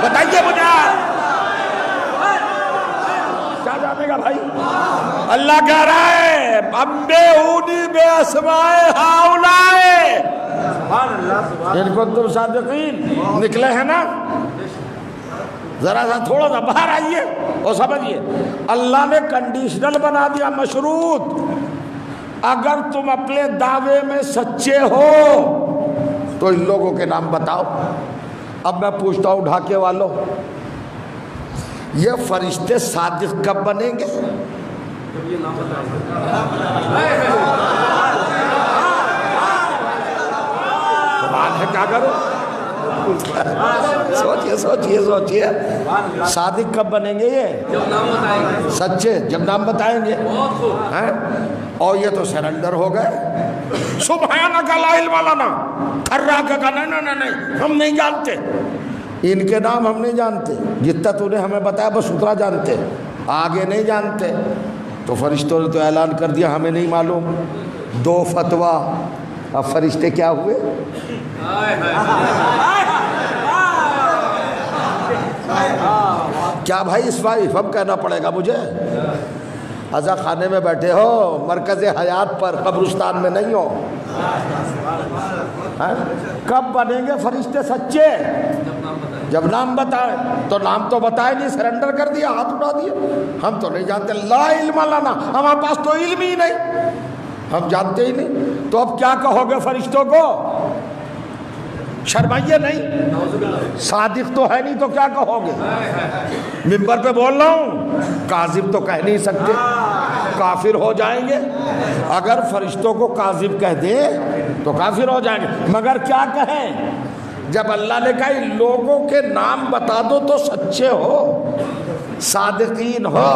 بتائیے مجھے کیا جانے گا بھائی؟ اللہ کہہ رہا ہے انبئونی بے اسمائے ہاؤلائے ان کنتم صادقین. نکلے ہیں نا؟ ذرا سا تھوڑا سا باہر آئیے اور سمجھیے. اللہ نے کنڈیشنل بنا دیا، مشروط. اگر تم اپنے دعوے میں سچے ہو تو ان لوگوں کے نام بتاؤ. اب میں پوچھتا ہوں ڈھاکے والوں، یہ فرشتے صادق کب بنیں گے؟ سوال ہے، کیا کرو؟ سوچئے سوچئے سوچئے. صادق کب بنیں گے؟ یہ سچے جب نام بتائیں گے. اور یہ تو سرنڈر ہو گئے. سبحانک لا علم لنا، تھرا کا کہا نہیں ہم نہیں جانتے، ان کے نام ہم نہیں جانتے، جتنا تو نے ہمیں بتایا بس اتنا جانتے، آگے نہیں جانتے. تو فرشتوں نے تو اعلان کر دیا ہمیں نہیں معلوم. 2 فتویٰ. اب فرشتے کیا ہوئے؟ کیا بھائی اسوائف کہنا پڑے گا مجھے؟ عزا خانے میں بیٹھے ہو، مرکز حیات پر، قبرستان میں نہیں ہو. کب بنیں گے فرشتے سچے؟ جب نام بتائے. تو نام تو بتائے نہیں، سرنڈر کر دیا، ہاتھ اٹھا دیا. ہم تو نہیں جانتے، لا علم لنا، ہمارے پاس تو علم ہی نہیں، ہم جانتے ہی نہیں. تو اب کیا کہو گے فرشتوں کو؟ شرمائیے نہیں، صادق تو ہے نہیں تو کیا کہو گے؟ ممبر پہ بول رہا ہوں، کاذب تو کہہ نہیں سکتے، کافر ہو جائیں گے. اگر فرشتوں کو کاذب کہہ دیں تو کافر ہو جائیں گے. مگر کیا کہیں؟ جب اللہ نے کہا ان لوگوں کے نام بتا دو تو سچے ہو، صادقین ہو،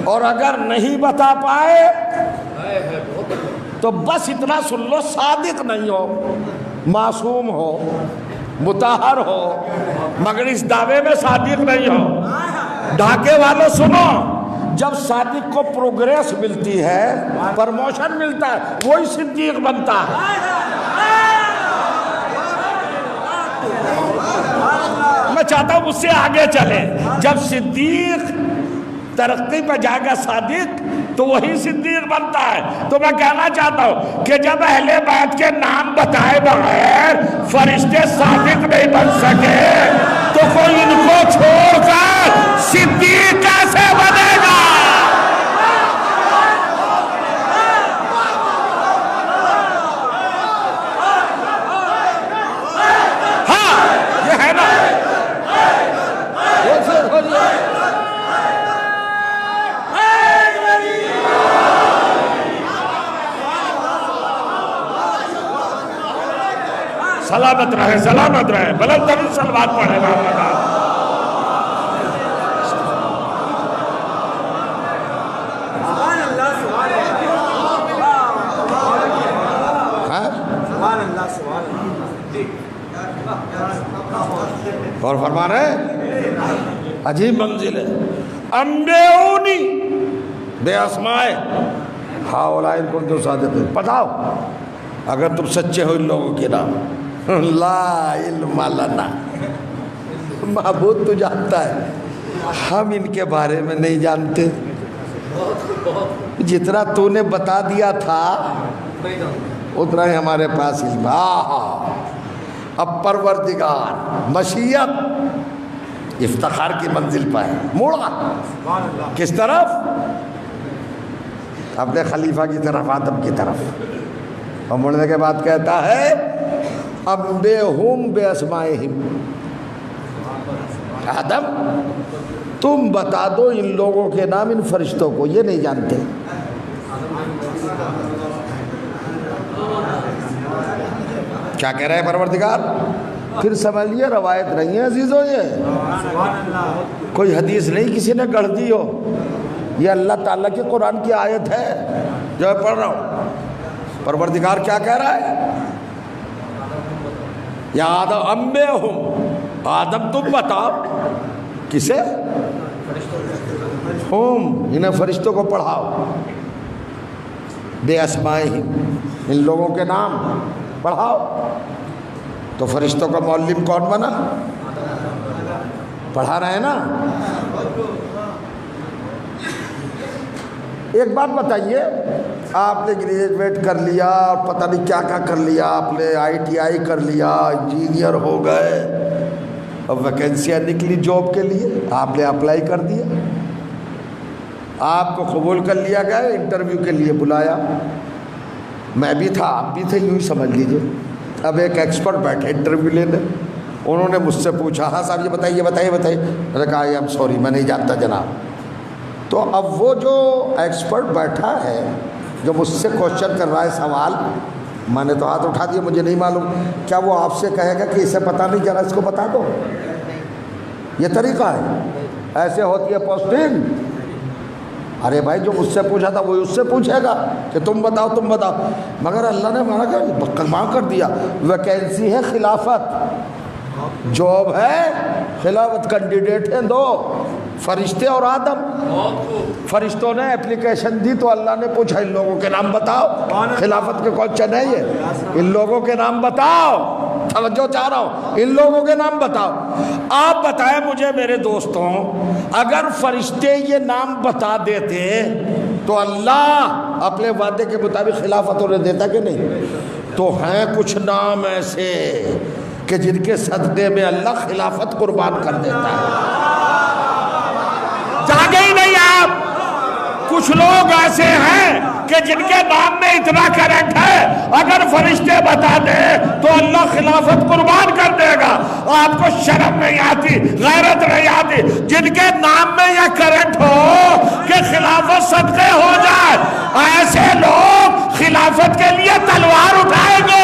اور اگر نہیں بتا پائے تو بس اتنا سن لو، صادق نہیں ہو، معصوم ہو. مطہر ہو مگر اس دعوے میں صادق نہیں ہو. ڈھاکے والوں سنو، جب صادق کو پروگریس ملتی ہے، پرموشن ملتا ہے، وہی صدیق بنتا ہے. میں چاہتا ہوں اس سے آگے چلے. جب صدیق ترقی پہ جائے گا صادق تو وہی صدیق بنتا ہے. تو میں کہنا چاہتا ہوں کہ جب اہل بیت کے نام بتائے بغیر فرشتے صادق نہیں بن سکے تو کوئی ان کو چھوڑ کر صدیق کیسے بنے گا؟ ہاں یہ ہے نا. سلامت رہے، سلامت رہے، بلند ترین صلوات پڑھے محمد. اور فرما رہے عجیب منزل ہے. انبئونی بے اسمائے ہؤلاء ان کنتم صادقین. بتاؤ اگر تم سچے ہو ان لوگوں کے نام. لا علم لنا، معبود تو جانتا ہے، ہم ان کے بارے میں نہیں جانتے. جتنا تو نے بتا دیا تھا اتنا ہی ہمارے پاس علم. اب پروردگار مشیت افتخار کی منزل پہ ہے. موڑا کس طرف؟ اپنے خلیفہ کی طرف، آدم کی طرف. اور مڑنے کے بعد کہتا ہے انبئہم باسمائہم. آدم تم بتا دو ان لوگوں کے نام ان فرشتوں کو، یہ نہیں جانتے. کیا کہہ رہے ہیں پروردگار؟ پھر سمجھ لیے روایت نہیں ہے عزیزوں، یہ کوئی حدیث نہیں کسی نے گڑھ دی ہو. یہ اللہ تعالیٰ کی قرآن کی آیت ہے جو میں پڑھ رہا ہوں. پروردگار کیا کہہ رہا ہے؟ یا آدم انبئہم، آدم تم بتاؤ. کسے؟ انہیں فرشتوں کو پڑھاؤ. بے اسمائہم، ان لوگوں کے نام پڑھاؤ. تو فرشتوں کا معلم کون بنا؟ پڑھا رہے ہیں نا. ایک بات بتائیے، آپ نے گریجویٹ کر لیا، پتہ نہیں کیا کیا کر لیا، آپ نے ITI کر لیا، انجینئر ہو گئے، اب ویکینسیاں نکلی جاب کے لیے، آپ نے اپلائی کر دیا، آپ کو قبول کر لیا گیا، انٹرویو کے لیے بلایا. میں بھی تھا، آپ بھی تھے، یوں ہی سمجھ لیجئے. اب ایک ایکسپرٹ بیٹھے انٹرویو لینے، انہوں نے مجھ سے پوچھا ہاں صاحب یہ بتائیے بتائیے بتائیے. میں نے کہا آئی ایم سوری میں نہیں جانتا جناب. تو اب وہ جو ایکسپرٹ بیٹھا ہے جو مجھ سے کوشچن کر رہا ہے سوال، میں نے تو ہاتھ اٹھا دیا مجھے نہیں معلوم. کیا وہ آپ سے کہے گا کہ اسے پتہ نہیں، ذرا اس کو بتا دو؟ یہ طریقہ ہے، ایسے ہوتی ہے پوسٹنگ. ارے بھائی جو مجھ سے پوچھا تھا وہی اس سے پوچھے گا کہ تم بتاؤ تم بتاؤ. مگر اللہ نے مانا کہ کلمہ کر دیا. ویکینسی ہے خلافت، جاب ہے خلافت، کینڈیڈیٹ ہیں دو، فرشتے اور آدم. فرشتوں نے اپلیکیشن دی تو اللہ نے پوچھا ان لوگوں کے نام بتاؤ. خلافت کے کوشچن ہے یہ، ان لوگوں کے نام بتاؤ. توجہ چاہ رہا ہوں، ان لوگوں کے نام بتاؤ. آپ بتائیں مجھے میرے دوستوں، اگر فرشتے یہ نام بتا دیتے تو اللہ اپنے وعدے کے مطابق خلافت انہیں دیتا کہ نہیں؟ تو ہیں کچھ نام ایسے کہ جن کے صدقے میں اللہ خلافت قربان کر دیتا ہے. جاگے ہی نہیں آپ. کچھ لوگ ایسے ہیں کہ جن کے نام میں اتنا کرنٹ ہے اگر فرشتے بتا دیں تو اللہ خلافت قربان کر دے گا. آپ کو شرم نہیں آتی، غیرت نہیں آتی؟ جن کے نام میں یہ کرنٹ ہو کہ خلافت صدقے ہو جائے، ایسے لوگ خلافت کے لیے تلوار اٹھائیں گے.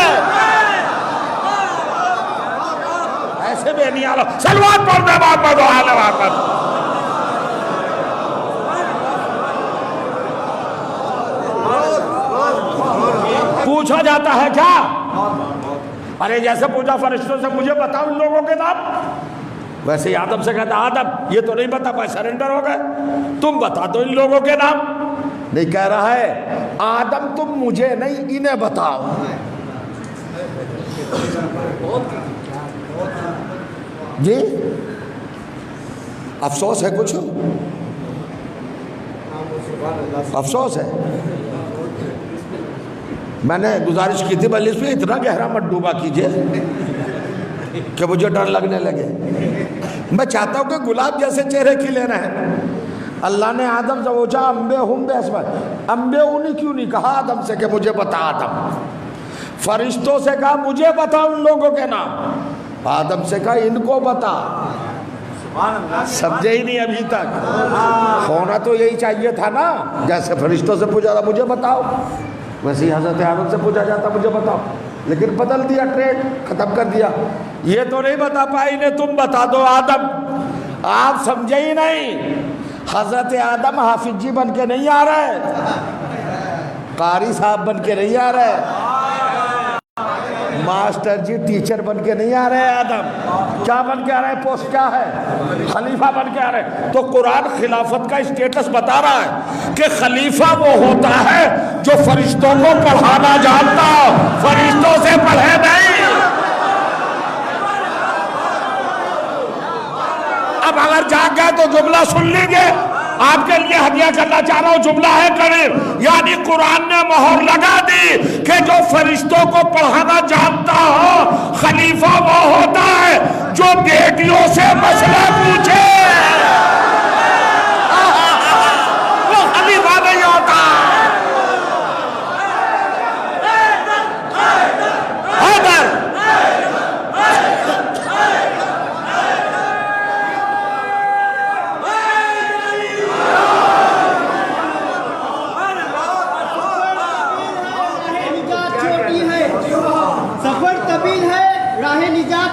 ایسے بے نہیں آ رہا. سلوات پڑھتے محمد و آل محمد. پوچھا جاتا ہے کیا ارے جیسے پوچھا فرشتوں سے مجھے بتاؤ ان لوگوں کے نام، ویسے ہی آدم سے کہتا آدم یہ تو نہیں بتا پائے، سرنڈر ہو گئے، تم بتا دو ان لوگوں کے نام۔ نہیں، کہہ رہا ہے آدم تم مجھے نہیں انہیں بتاؤ۔ جی افسوس ہے، کچھ افسوس ہے۔ میں نے گزارش کی تھی بھلے اس میں اتنا گہرا مت ڈوبا کیجئے کہ مجھے ڈر لگنے لگے۔ میں چاہتا ہوں کہ گلاب جیسے چہرے کھلے رہیں۔ اللہ نے آدم سے پوچھا انبئہم باسمائہم، انبئونی کیوں نہیں کہا آدم سے کہ مجھے بتا آدم؟ فرشتوں سے کہا مجھے بتا ان لوگوں کے نام، آدم سے کہا ان کو بتا۔ سمجھے ہی نہیں ابھی تک؟ ہونا تو یہی چاہیے تھا نا، جیسے فرشتوں سے پوچھا تھا مجھے بتاؤ، ویسے ہی حضرت آدم سے پوچھا جاتا مجھے بتاؤ، لیکن بدل دیا ٹریڈ، ختم کر دیا۔ یہ تو نہیں بتا پائی انہیں، تم بتا دو آدم۔ آپ سمجھے ہی نہیں، حضرت آدم حافظ جی بن کے نہیں آ رہے، قاری صاحب بن کے نہیں آ رہے، ماسٹر جی ٹیچر بن کے نہیں آ رہے۔ آدم کیا بن کے آ رہے؟ پوسٹ کیا ہے؟ خلیفہ بن کے آ رہے۔ تو قرآن خلافت کا اسٹیٹس بتا رہا ہے کہ خلیفہ وہ ہوتا ہے جو فرشتوں کو پڑھانا جانتا، فرشتوں سے پڑھے نہیں۔ اب اگر جاگ گئے تو جملہ سن لیجئے، آپ کے لیے ہدیہ کرنا چاہ رہا ہوں، جملہ ہے قریب، یعنی قرآن نے مہر لگا دی کہ جو فرشتوں کو پڑھانا جانتا ہو خلیفہ وہ ہوتا ہے جو بیٹیوں سے مسئلہ پوچھے، وہ خلیفہ نہیں ہوتا۔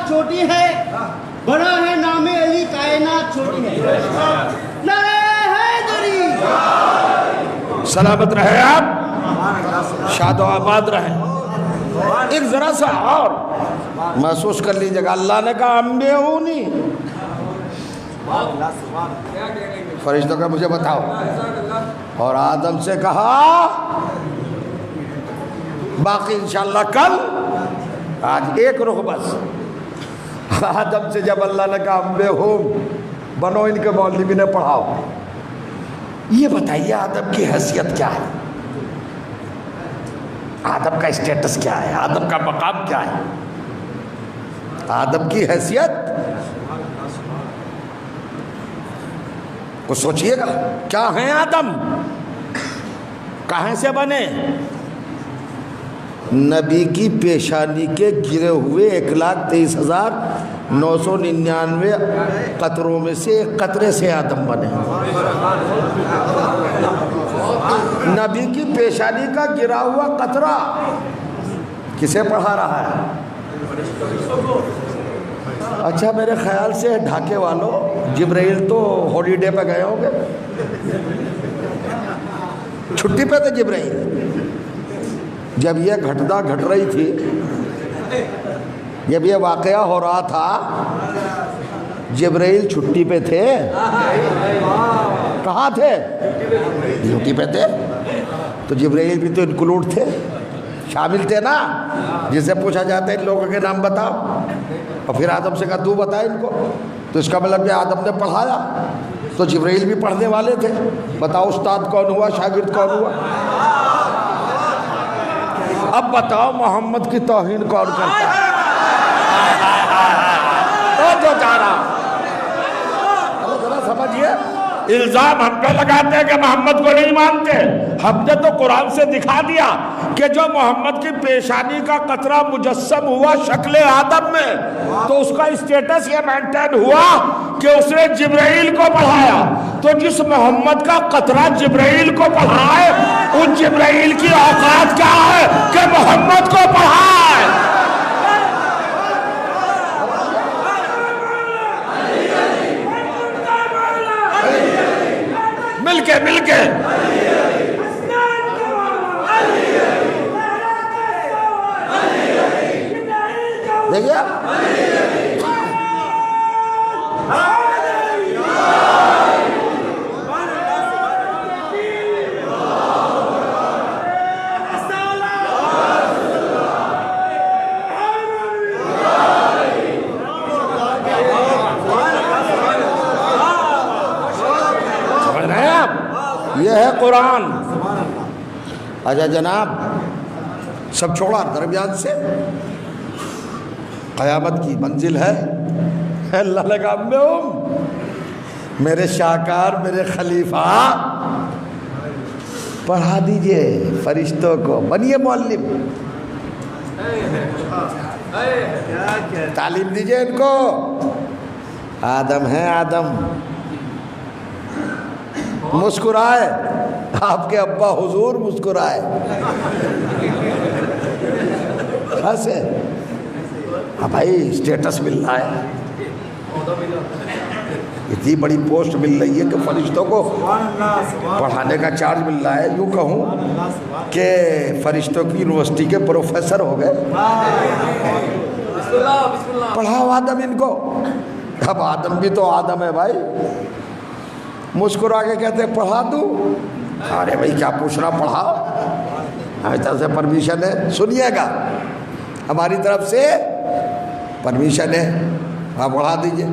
چھوٹی ہے، بڑا ہے نام علی، کائنات چھوٹی ہے۔ نعرہ حیدری، سلامت رہے آپ، شاد و آباد رہیں۔ ایک ذرا سا اور محسوس کر لیجئے گا، اللہ نے کہا انبئونی، فرشتوں کا مجھے بتاؤ، اور آدم سے کہا باقی انشاءاللہ کل، آج ایک رخ بس۔ آدم سے جب اللہ نے کہا انبئہم، بنو ان کے مولوی نے پڑھاؤ، یہ بتائیے آدم کی حیثیت کیا ہے، آدم کا اسٹیٹس کیا ہے، آدم کا مقام کیا ہے، آدم کی حیثیت کو سوچئے گا، کیا ہیں آدم، کہاں سے بنے؟ نبی کی پیشانی کے گرے ہوئے 1,23,999 قطروں میں سے ایک قطرے سے آدم بنے۔ نبی کی پیشانی کا گرا ہوا قطرہ کسے پڑھا رہا ہے؟ اچھا میرے خیال سے ڈھاکے والوں، جبرائیل تو ہالیڈے پہ گئے ہوں گے، چھٹی پہ تھے جبرائیل۔ جب یہ گھٹنا گھٹ رہی تھی، جب یہ واقعہ ہو رہا تھا، جبرائیل چھٹی پہ تھے، کہاں تھے؟ ڈیوٹی پہ تھے، تو جبرائیل بھی تو انکلوڈ تھے، شامل تھے نا، جسے پوچھا جاتا ہے ان لوگوں کے نام بتاؤ، اور پھر آدم سے کہا تو بتا ان کو، تو اس کا مطلب کہ آدم نے پڑھایا، تو جبرائیل بھی پڑھنے والے تھے۔ بتاؤ استاد کون ہوا، شاگرد کون ہوا؟ اب بتاؤ محمد کی توہین کون کرتا ہے؟ تو جو چاہ رہا، ذرا سمجھئے، الزام ہم پہ لگاتے ہیں کہ محمد کو نہیں مانتے، ہم نے تو قرآن سے دکھا دیا کہ جو محمد کی پیشانی کا قطرہ مجسم ہوا شکل آدم میں، تو اس کا اسٹیٹس یہ مینٹین ہوا کہ اس نے جبرائیل کو پڑھایا، تو جس محمد کا قطرہ جبرائیل کو پڑھائے، ان جبرائیل کی اوقات کیا ہے کہ محمد کو پڑھائے۔ مل کے سمجھ رہے ہیں آپ؟ یہ ہے قرآن۔ اچھا جناب، سب چھوڑا درمیان سے قیامت کی منزل ہے۔ اللہ لگا میرے شاہکار، میرے خلیفہ، پڑھا دیجئے فرشتوں کو، بنیے معلم، تعلیم دیجئے ان کو۔ آدم ہے آدم، مسکرائے، آپ کے ابا حضور مسکرائے، ہنسے، بھائی اسٹیٹس مل رہا ہے، اتنی بڑی پوسٹ مل رہی ہے کہ فرشتوں کو پڑھانے کا چارج مل رہا ہے۔ یوں کہوں کہ فرشتوں کی یونیورسٹی کے پروفیسر ہو گئے۔ پڑھاؤ آدم ان کو۔ اب آدم بھی تو آدم ہے بھائی، مسکرا کے کہتے ہیں پڑھا دوں۔ ارے بھائی کیا پوچھنا، پڑھاؤ، ہماری طرف سے پرمیشن ہے، سنیے گا، ہماری طرف سے پرمیشن ہے، آپ پڑھا دیجئے۔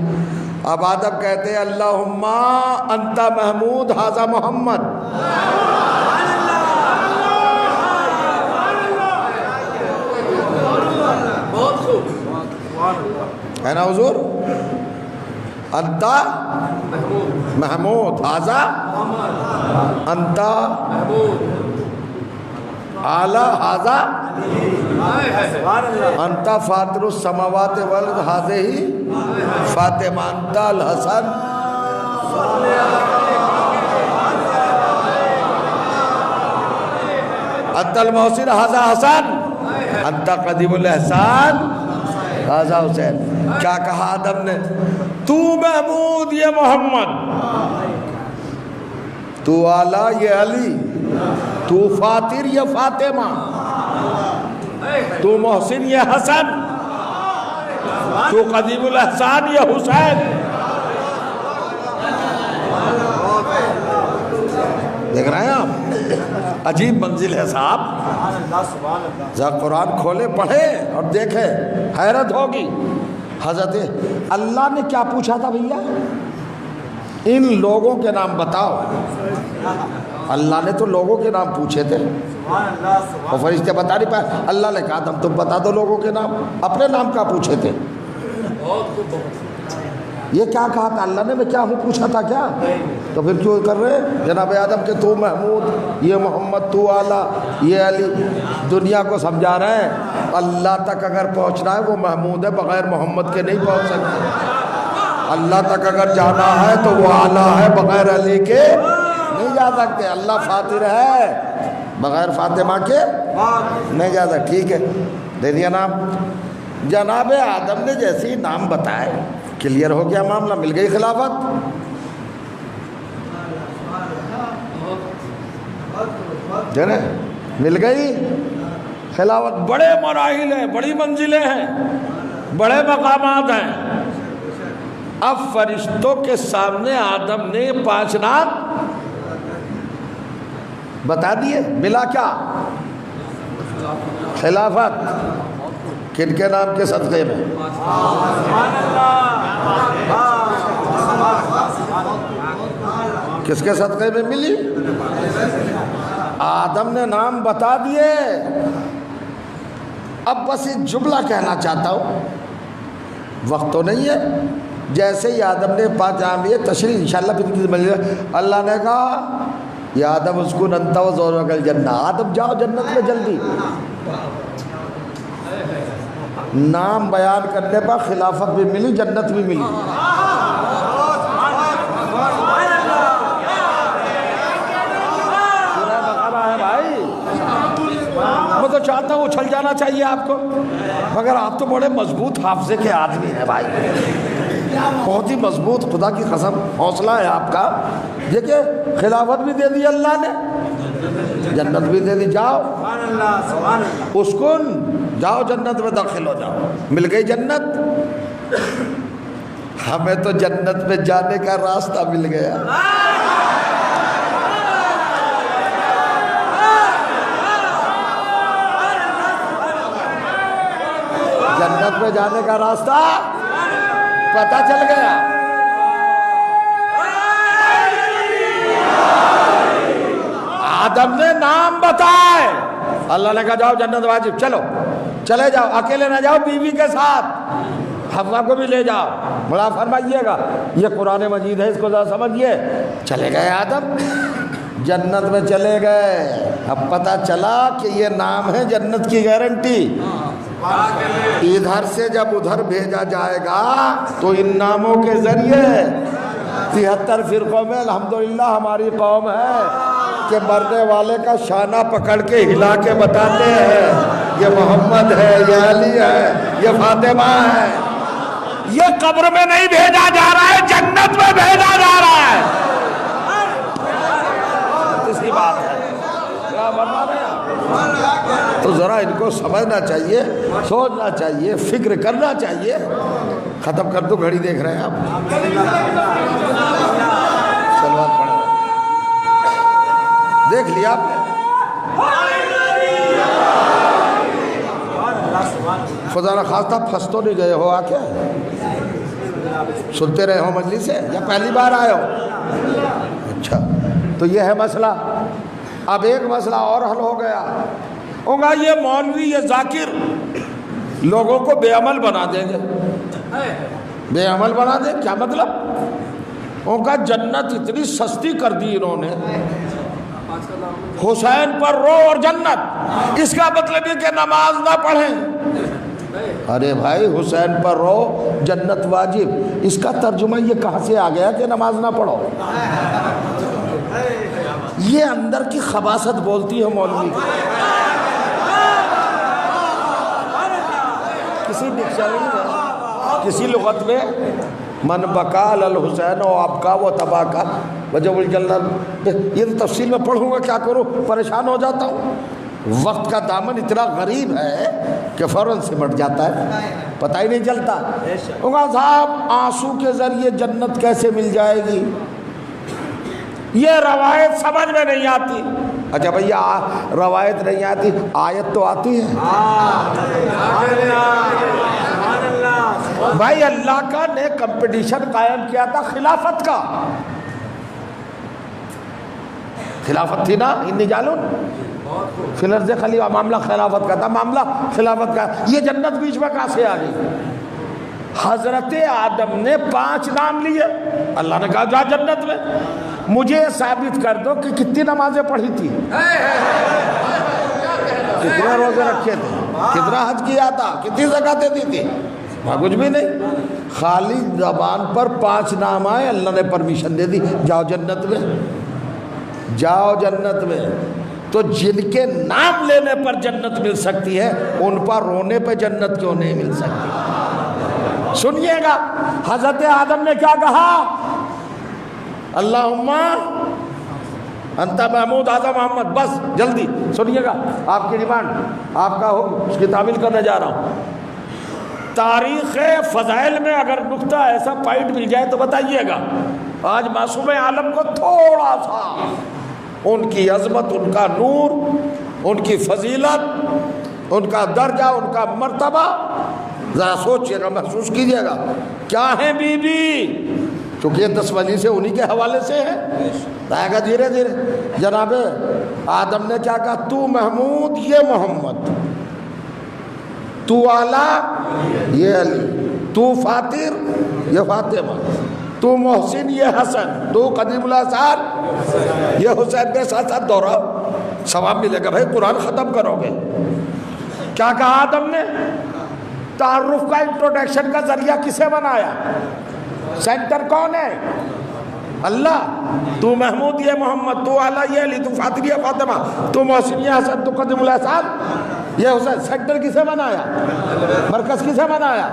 اب آدم کہتے ہیں اللہم انت محمود ھذا محمد۔ ہے نا حضور؟ انت محمود ھذا انت اعلی ھذا انت فاطر السماوات والارض ھذہ فاطمہ انت الحسن انت المحسن ھذا حسن انت قدیم الاحسان ھذا حسین۔ کیا کہا آدم نے؟ تو محمود یہ محمد، تو اعلیٰ یہ علی، تو فاطر یہ فاطمہ، تو محسن یہ حسن، تو قدیم الاحسان یہ حسین۔ دیکھ رہے ہیں آپ؟ عجیب منزل ہے صاحب۔ ذرا قرآن کھولے، پڑھے اور دیکھے، حیرت ہوگی۔ حضرت اللہ نے کیا پوچھا تھا بھیا؟ ان لوگوں کے نام بتاؤ۔ اللہ نے تو لوگوں کے نام پوچھے تھے، اور فرشتے بتا نہیں پائے۔ اللہ نے کہا تم بتا دو لوگوں کے نام، اپنے نام کا پوچھے تھے۔ یہ کیا کہا تھا اللہ نے؟ میں کیا ہوں پوچھا تھا کیا؟ تو پھر کیوں کر رہے جناب آدم کہ تو محمود یہ محمد، تو اعلیٰ یہ علی؟ دنیا کو سمجھا رہے ہیں اللہ تک اگر پہنچنا ہے وہ محمود ہے، بغیر محمد کے نہیں پہنچ سکتے۔ اللہ تک اگر جانا ہے تو وہ اعلیٰ ہے، بغیر علی کے نہیں جا سکتے۔ اللہ فاطر ہے، بغیر فاطمہ کے نہیں جا سکتے۔ ٹھیک ہے، دے دیا نام۔ جناب آدم نے جیسے ہی نام بتائے، کلیئر ہو گیا معاملہ، مل گئی خلافت۔ مل گئی خلافت۔ بڑے مراحل ہیں، بڑی منزلیں ہیں، بڑے مقامات ہیں۔ اب فرشتوں کے سامنے آدم نے 5 نام بتا دیے، ملا کیا؟ خلافت۔ کن کے نام کے صدقے میں؟ کس کے صدقے میں ملی؟ آدم نے نام بتا دیے۔ اب بس ایک جملہ کہنا چاہتا ہوں، وقت تو نہیں ہے۔ جیسے ہی آدم نے 5 نام لیے، تشریح انشاءاللہ پھر مل جائے۔ اللہ نے کہا یا آدم اسکن انت و زوجک الجنہ، آدم جاؤ جنت میں جلدی۔ نام بیان کرنے پر خلافت بھی ملی، جنت بھی ملی۔ میں تو چاہتا ہوں اچھل جانا چاہیے آپ کو، مگر آپ تو بڑے مضبوط حافظے کے آدمی ہیں بھائی، بہت ہی مضبوط، خدا کی قسم حوصلہ ہے آپ کا۔ دیکھیں خلافت بھی دے دی اللہ نے، جنت بھی دے دی، جاؤ اسکن جاؤ جنت میں داخل ہو جاؤ. مل گئی جنت. ہمیں تو جنت میں جانے کا راستہ مل گیا. جنت میں جانے کا راستہ پتہ چل گیا. آدم نے نام بتائے, اللہ نے کہا جاؤ جنت واجب, چلو چلے جاؤ, اکیلے نہ جاؤ, بیوی کے ساتھ, حوا کو بھی لے جاؤ. بڑا فرمائیے گا, یہ قرآن مجید ہے, اس کو ذرا سمجھیے. چلے گئے آدم, جنت میں چلے گئے. اب پتہ چلا کہ یہ نام ہے جنت کی گارنٹی. ادھر سے جب ادھر بھیجا جائے گا تو ان ناموں کے ذریعے 73 فرقوں میں الحمدللہ ہماری قوم ہے کہ مرنے والے کا شانہ پکڑ کے ہلا کے بتاتے ہیں یہ محمد ہے, یہ علی ہے, یہ فاطمہ ہے. یہ قبر میں نہیں بھیجا جا رہا ہے, جنت میں بھیجا جا رہا ہے. اسی بات ہے. کیا بتا رہے ہیں؟ تو ذرا ان کو سمجھنا چاہیے, سوچنا چاہیے, فکر کرنا چاہیے. ختم کر دو, گھڑی دیکھ رہے ہیں آپ. سلوات پڑھیں. دیکھ لیا آپ نے, خدا نہ خواستہ پھنس تو نہیں گئے ہو آ کے؟ سنتے رہے ہو مجلس سے یا پہلی بار آئے ہو؟ اچھا, تو یہ ہے مسئلہ. اب ایک مسئلہ اور حل ہو گیا. ہوگا یہ مولوی, یہ ذاکر لوگوں کو بے عمل بنا دیں گے. بے عمل بنا دیں, کیا مطلب؟ ہوگا جنت اتنی سستی کر دی انہوں نے, حسین پر رو اور جنت. اس کا مطلب یہ کہ نماز نہ پڑھیں. ارے بھائی, حسین پر رو جنت واجب, اس کا ترجمہ یہ کہاں سے آ گیا کہ نماز نہ پڑھو؟ یہ اندر کی خباثت بولتی ہے مولوی. کسی ڈکشنری میں, کسی لغت میں من بقا الحسین و ابقا و تبا کا وجب الجنت, یہ تو تفصیل میں پڑھوں گا, کیا کروں, پریشان ہو جاتا ہوں. وقت کا دامن اتنا غریب ہے کہ فوراً سمٹ جاتا ہے, پتہ ہی نہیں چلتا. صاحب آنسو کے ذریعے جنت کیسے مل جائے گی؟ یہ روایت سمجھ میں نہیں آتی. اچھا بھیا, روایت نہیں آتی, آیت تو آتی ہے. بھائی اللہ کا نے کمپٹیشن قائم کیا تھا خلافت کا. خلافت تھی نا, انی جالون فی الارض خلیفہ, معاملہ خلافت کا تھا, معاملہ خلافت کا. یہ جنت بیچ میں کہاں سے آ گئی؟ حضرت آدم نے 5 نام لیے, اللہ نے کہا جا جنت میں. مجھے ثابت کر دو کہ کتنی نمازیں پڑھی تھی, کتنے روزے رکھے تھے, کتنا حج کیا تھا, کتنی زکاتیں دی تھی. کچھ بھی نہیں, خالی زبان پر 5 نام آئے, اللہ نے پرمیشن دے دی, جاؤ جنت میں, جاؤ جنت میں. تو جن کے نام لینے پر جنت مل سکتی ہے, ان پر رونے پہ جنت کیوں نہیں مل سکتی؟ سنیے گا, حضرت آدم نے کیا کہا؟ اللہم انت محمود آدم محمد. بس جلدی سنیے گا, آپ کی ڈیمانڈ آپ کا ہو, اس کی تعمیل کرنے جا رہا ہوں. تاریخ فضائل میں اگر نقطہ ایسا پوائنٹ مل جائے تو بتائیے گا. آج معصوم عالم کو تھوڑا سا ان کی عظمت, ان کا نور, ان کی فضیلت, ان کا درجہ, ان کا مرتبہ ذرا سوچئے گا, محسوس کیجئے گا. کیا ہے بی بی؟ چونکہ یہ 10 ولی سے انہی کے حوالے سے ہے, آئے گا دھیرے دھیرے. جناب آدم نے کیا کہا؟ تو محمود, یہ محمد. تو اعلیٰ, یہ علی. تو فاتر, یہ فاطمہ. تو محسن, یہ حسن. تو قدیم الاثار, یہ حسین کے ساتھ ساتھ دوہراؤ, ثواب ملے گا. بھائی قرآن ختم کرو گے. کیا کہا آدم نے؟ تعارف کا, انٹروڈکشن کا ذریعہ کسے بنایا؟ سینٹر کون ہے؟ اللہ. تو محمود, یہ محمد. تو اعلیٰ, یہ علی. تو فاطر, یہ فاطمہ. تو محسن, یہ حسن. تو قدیم الاثار, یہ حسین. سینٹر کسے بنایا؟ مرکز کسے بنایا؟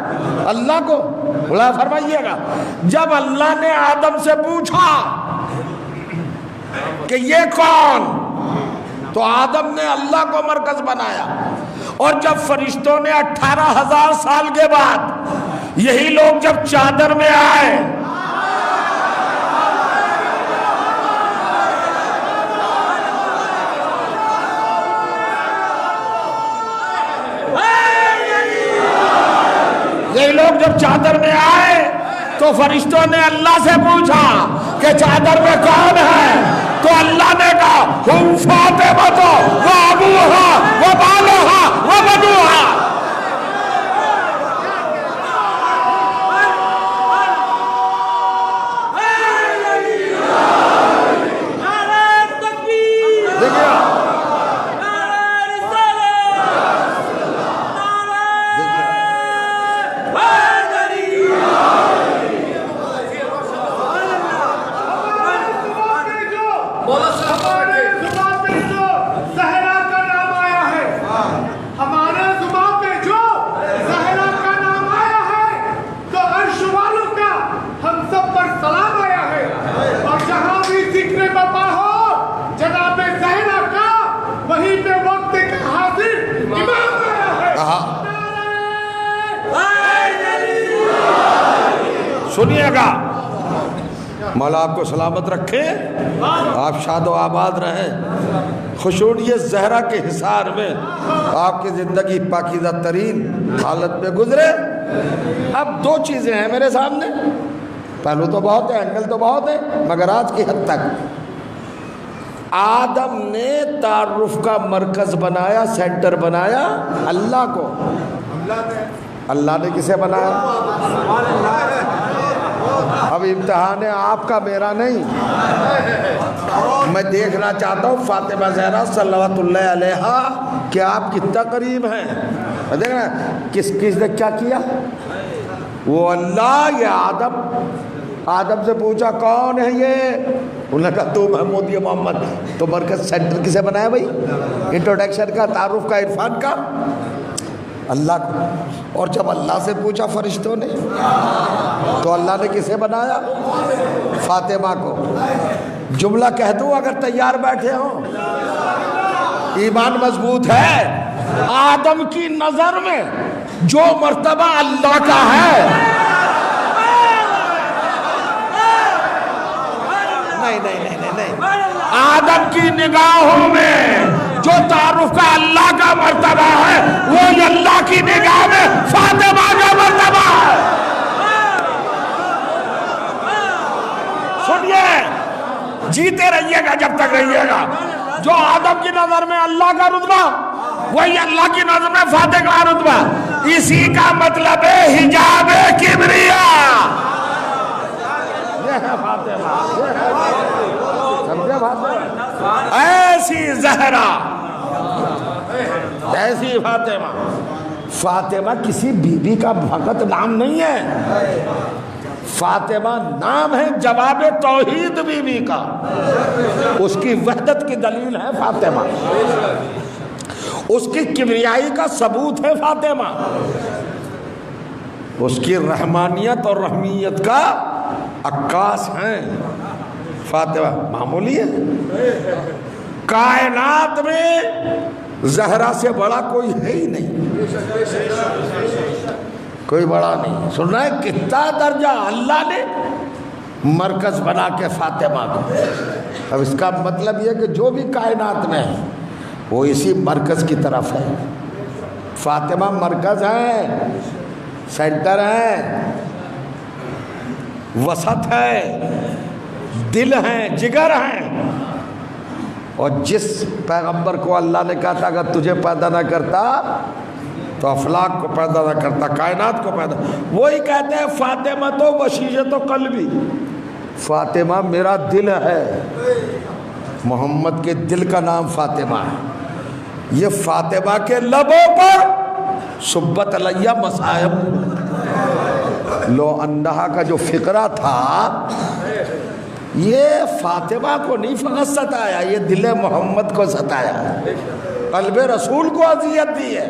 اللہ کو. بلا فرمائیے گا, جب اللہ نے آدم سے پوچھا کہ یہ کون, تو آدم نے اللہ کو مرکز بنایا. اور جب فرشتوں نے 18,000 سال کے بعد یہی لوگ جب چادر میں آئے، یہی لوگ جب چادر میں آئے تو فرشتوں نے اللہ سے پوچھا کہ چادر میں کون ہے؟ تو اللہ نے کہا ہم فاطمہ و ابوہا و بالہا و بدوہا۔ سنیے گا، مولا آپ کو سلامت رکھے، آپ شاد و آباد رہیں، خوشنودی زہرا کے حصار میں آپ کی زندگی پاکیزہ ترین حالت میں گزرے۔ اب دو چیزیں ہیں میرے سامنے، پہلو تو بہت ہے، اینگل تو بہت ہے، مگر آج کی حد تک آدم نے تعارف کا مرکز بنایا، سینٹر بنایا اللہ کو۔ اللہ نے کسے بنایا؟ اب امتحان ہے آپ کا، میرا نہیں۔ میں دیکھنا چاہتا ہوں فاطمہ زہرا صلوات اللہ علیہا کہ آپ کتنا قریب ہیں۔ دیکھنا کس نے کیا کیا؟ وہ اللہ یا آدم سے پوچھا کون ہے یہ؟ انہوں نے کہا تو محمود یا محمد۔ تو مرکز سینٹر کسے بنایا بھائی؟ انٹروڈکشن کا، تعارف کا، عرفان کا اللہ کو۔ اور جب اللہ سے پوچھا فرشتوں نے تو اللہ نے کسے بنایا؟ فاطمہ کو۔ جملہ کہہ دوں اگر تیار بیٹھے ہوں، ایمان مضبوط ہے۔ آدم کی نظر میں جو مرتبہ اللہ کا ہے، نہیں، آدم کی نگاہوں میں جو تعارف کا اللہ کا مرتبہ ہے، وہ اللہ کی نگاہ میں فاطمہ کا مرتبہ ہے۔ سنیے، جیتے رہیے گا جب تک رہیے گا۔ جو آدم کی نظر میں اللہ کا رتبہ، وہی اللہ کی نظر میں فاطمہ کا رتبہ۔ اسی کا مطلب ہے حجاب کبریا۔ یہ ہے فاطمہ، سمجھے فاطمہ؟ ایسی زہرا، ایسی فاطمہ۔ فاطمہ کسی بی بی کا فقط نام نہیں ہے، فاطمہ نام ہے جواب توحید بی بی کا۔ اس کی وحدت کی دلیل ہے فاطمہ، اس کی کبریائی کا ثبوت ہے فاطمہ، اس کی رحمانیت اور رحمیت کا عکاس ہیں فاطمہ۔ معمولی ہے، کائنات میں زہرا سے بڑا کوئی ہے ہی نہیں، کوئی بڑا نہیں۔ سننا ہے کتنا درجہ اللہ نے مرکز بنا کے فاطمہ کو۔ اب اس کا مطلب یہ کہ جو بھی کائنات میں ہے وہ اسی مرکز کی طرف ہے۔ فاطمہ مرکز ہے، سینٹر ہے، وسط ہے، دل ہیں، جگر ہیں۔ اور جس پیغمبر کو اللہ نے کہا تھا اگر تجھے پیدا نہ کرتا تو افلاک کو پیدا نہ کرتا، کائنات کو پیدا، وہی کہتے ہیں فاطمہ تو وشیجۃ قلبی، فاطمہ میرا دل ہے۔ محمد کے دل کا نام فاطمہ ہے۔ یہ فاطمہ کے لبوں پر صبت علیہ مصائب، لو انہا کا جو فقرہ تھا یہ فاطمہ کو نہیں فقط ستایا، یہ دل محمد کو ستایا، قلب رسول کو اذیت دی ہے۔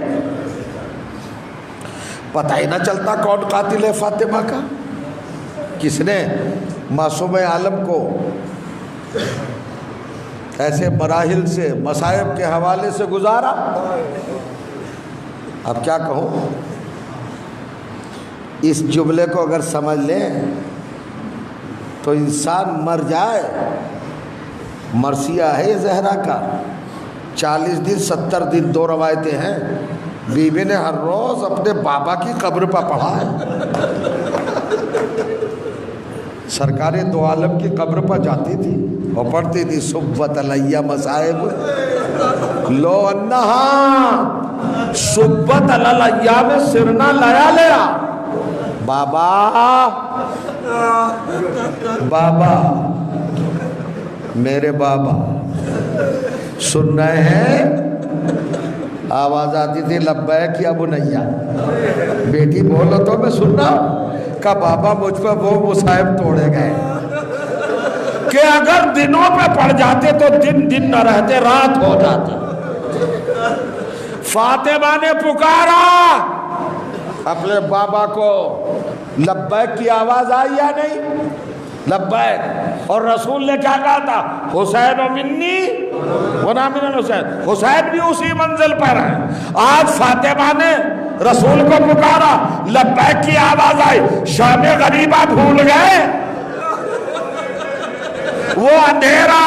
پتہ ہی نہ چلتا کون قاتل ہے فاطمہ کا، کس نے معصوم عالم کو ایسے مراحل سے، مصائب کے حوالے سے گزارا۔ اب کیا کہوں، اس جملے کو اگر سمجھ لیں تو انسان مر جائے۔ مرثیہ ہے یہ زہرا کا، 40 دن 70 دن 2 روایتیں ہیں، بیوی نے ہر روز اپنے بابا کی قبر پر پڑھا ہے۔ سرکار دو عالم کی قبر پر جاتی تھی اور پڑھتی تھی صبت علیہ مصائب لو انہا صبت علیہ میں سرنا لیا لیا۔ بابا بابا میرے بابا سن رہے ہیں؟ آواز آتی تھی لبیک یا بنیا، بیٹی بولو تو میں سن رہا ہوں۔ کہ بابا مجھ پر وہ مصائب توڑے گئے کہ اگر دنوں پہ پڑ جاتے تو دن نہ رہتے، رات ہو جاتی۔ فاطمہ نے پکارا اپنے بابا کو، لبیک کی آواز آئی یا نہیں؟ لبیک۔ اور رسول نے کیا کہا تھا؟ حسین و منی ونا من الحسین، حسین بھی اسی منزل پر ہے۔ آج فاطمہ نے رسول کو پکارا، لبیک کی آواز آئی، شام غریبہ بھول گئے؟ وہ اندھیرا،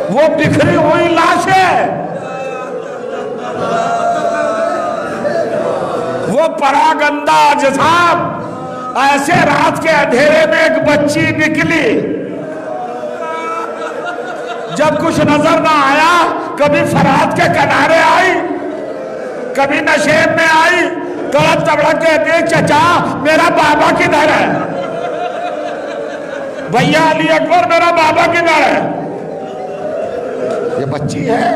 وہ بکھری ہوئی لاشیں، وہ پراگندہ اجسام، ایسے رات کے اندھیرے میں ایک بچی نکلی، جب کچھ نظر نہ آیا، کبھی فرات کے کنارے آئی، کبھی نشیب میں آئی، تڑپ تڑپ کے دیکھ چچا میرا بابا کدھر ہے، بھیا علی اکبر میرا بابا کدھر ہے؟ یہ بچی ہے۔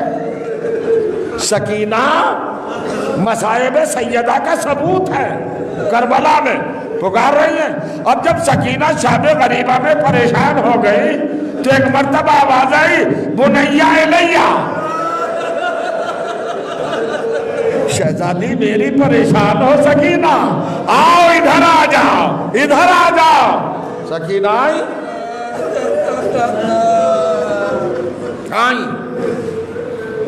سکینہ مصائب سیدہ کا ثبوت ہے، کربلا میں پکار رہی ہیں۔ اب جب سکینہ شام غریبہ میں پریشان ہو گئی تو ایک مرتبہ آواز آئی، بنیا الیہ، شہزادی میری پریشان ہو سکینہ، آؤ ادھر آ جاؤ، ادھر آ جاؤ۔ سکینہ آئی،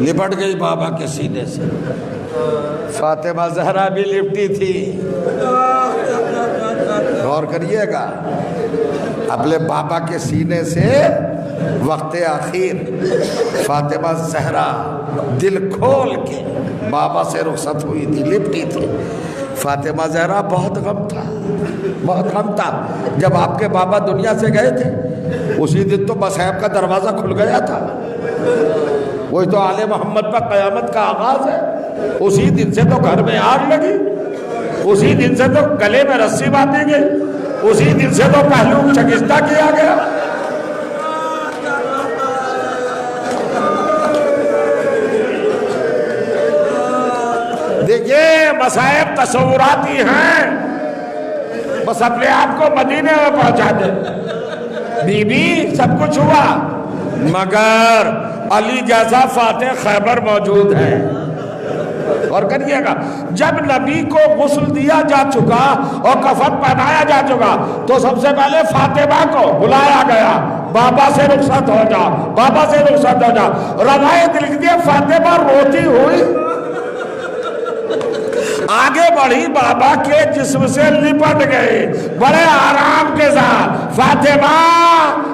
لپٹ گئی بابا کے سینے سے۔ فاطمہ زہرا بھی لپٹی تھی۔ غور کریے گا، اپنے بابا کے سینے سے وقت آخر فاطمہ زہرا دل کھول کے بابا سے رخصت ہوئی تھی، لپٹی تھی۔ فاطمہ زہرا بہت غم تھا، بہت غم تھا۔ جب آپ کے بابا دنیا سے گئے تھے اسی دن تو مصائب کا دروازہ کھل گیا تھا، وہی تو آل محمد پر قیامت کا آغاز ہے۔ اسی دن سے تو گھر میں آگ لگی، اسی دن سے تو گلے میں رسی باندھی گئی، اسی دن سے تو پہلو شکستہ کیا گیا۔ دیکھیے مصائب تصوراتی ہیں، بس اپنے آپ کو مدینے میں پہنچا دے۔ بی بی سب کچھ ہوا مگر علی جیسا فاتح خیبر موجود ہے۔ اور کریے گا، جب نبی کو غسل دیا جا چکا اور کفن پہنایا جا چکا تو سب سے پہلے فاطمہ کو بلایا گیا، بابا سے رخصت ہو جا، بابا سے رخصت ہو جا۔ روایت لکھتی ہے فاطمہ روتی ہوئی آگے بڑھی، بابا کے جسم سے لپٹ گئی بڑے آرام کے ساتھ۔ فاطمہ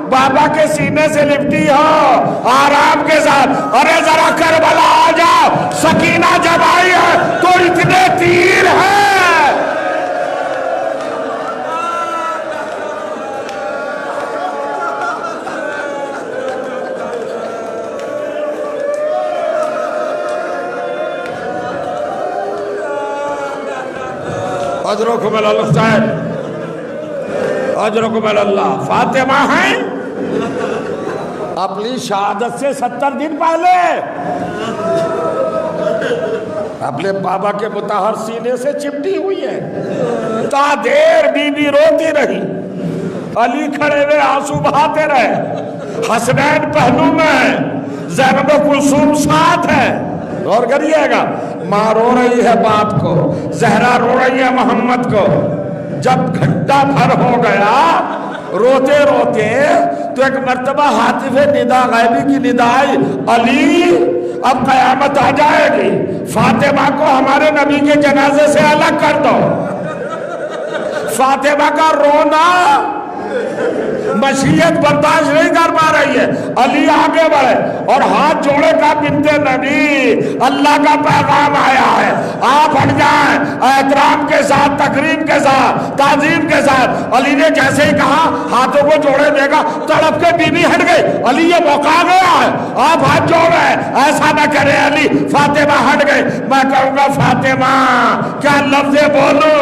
بابا کے سینے سے لپٹی ہو آرام کے ساتھ، ارے ذرا کربلا آ جاؤ، سکینہ جب آئی ہے تو اتنے تیر ہیں۔ اجرکم اللہ، اجرکم اللہ۔ فاطمہ ہیں اپنی شہادت سے 70 دن پہلے اپنے بابا کے مطہر سینے سے چپٹی ہوئی ہے۔ تا دیر بی بی روتی رہی، علی کھڑے ہوئے آنسو بہاتے رہے، حسنین پہلو میں، زینب و کلثوم ساتھ ہے۔ غور کریے گا، ماں رو رہی ہے باپ کو، زہرا رو رہی ہے محمد کو۔ جب گھنٹہ بھر ہو گیا روتے روتے تو ایک مرتبہ ہاتف ندا غیبی کی ندا آئی، علی اب قیامت آ جائے گی، فاطمہ کو ہمارے نبی کے جنازے سے الگ کر دو۔ فاطمہ کا رونا مشیت برداشت نہیں کر پا رہی ہے، علی آگے بڑھے اور ہاتھ جوڑے کا بنت نبی، اللہ کا پیغام آیا ہے، آپ ہٹ جائیں، احترام کے ساتھ، تکریم کے ساتھ، تعظیم کے ساتھ۔ علی نے جیسے ہی کہا ہاتھوں کو جوڑے دے گا، تڑپ کے بی بی ہٹ گئی، علی یہ موقع آ گیا ہے، آپ ہاتھ جوڑ رہے ہیں، ایسا نہ کرے علی۔ فاطمہ ہٹ گئی، میں کہوں گا فاطمہ کیا لفظ بولو،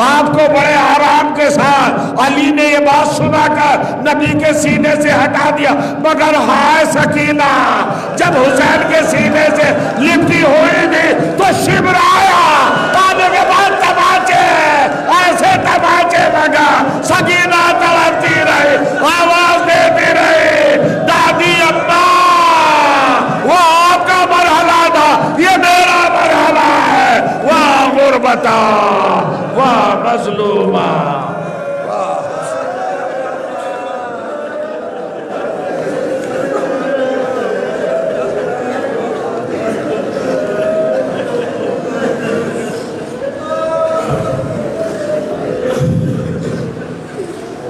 آپ کو بڑے آرام کے ساتھ علی نے یہ بات سنا کر نبی کے سینے سے ہٹا دیا، مگر ہائے سکینہ، جب حسین کے سینے سے لپٹی ہوئی تھی تو شبر آیا، آنے کے بعد تماچے، ایسے تماچے لگا، سکینہ تڑپتی رہی، آواز دیتی رہی، دادی اماں وہ آپ کا مرحلہ تھا، یہ میرا مرحلہ ہے، واہ غربتا واہ مظلومہ۔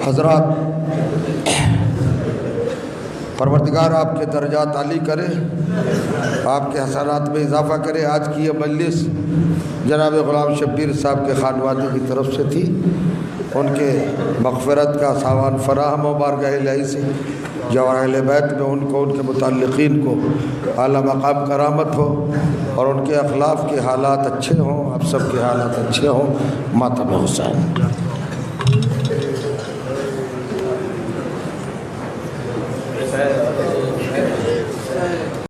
حضرات، پروردگار آپ کے درجات عالی کرے، آپ کے حسنات میں اضافہ کرے۔ آج کی یہ مجلس جناب غلام شبیر صاحب کے خانوادے کی طرف سے تھی، ان کے مغفرت کا سامان فراہم ہو بارگاہ الہی سے، جو اہل بیت میں ان کو، ان کے متعلقین کو اعلیٰ مقام کرامت ہو اور ان کے اخلاق کے حالات اچھے ہوں، آپ سب کے حالات اچھے ہوں۔ ماتم حسین۔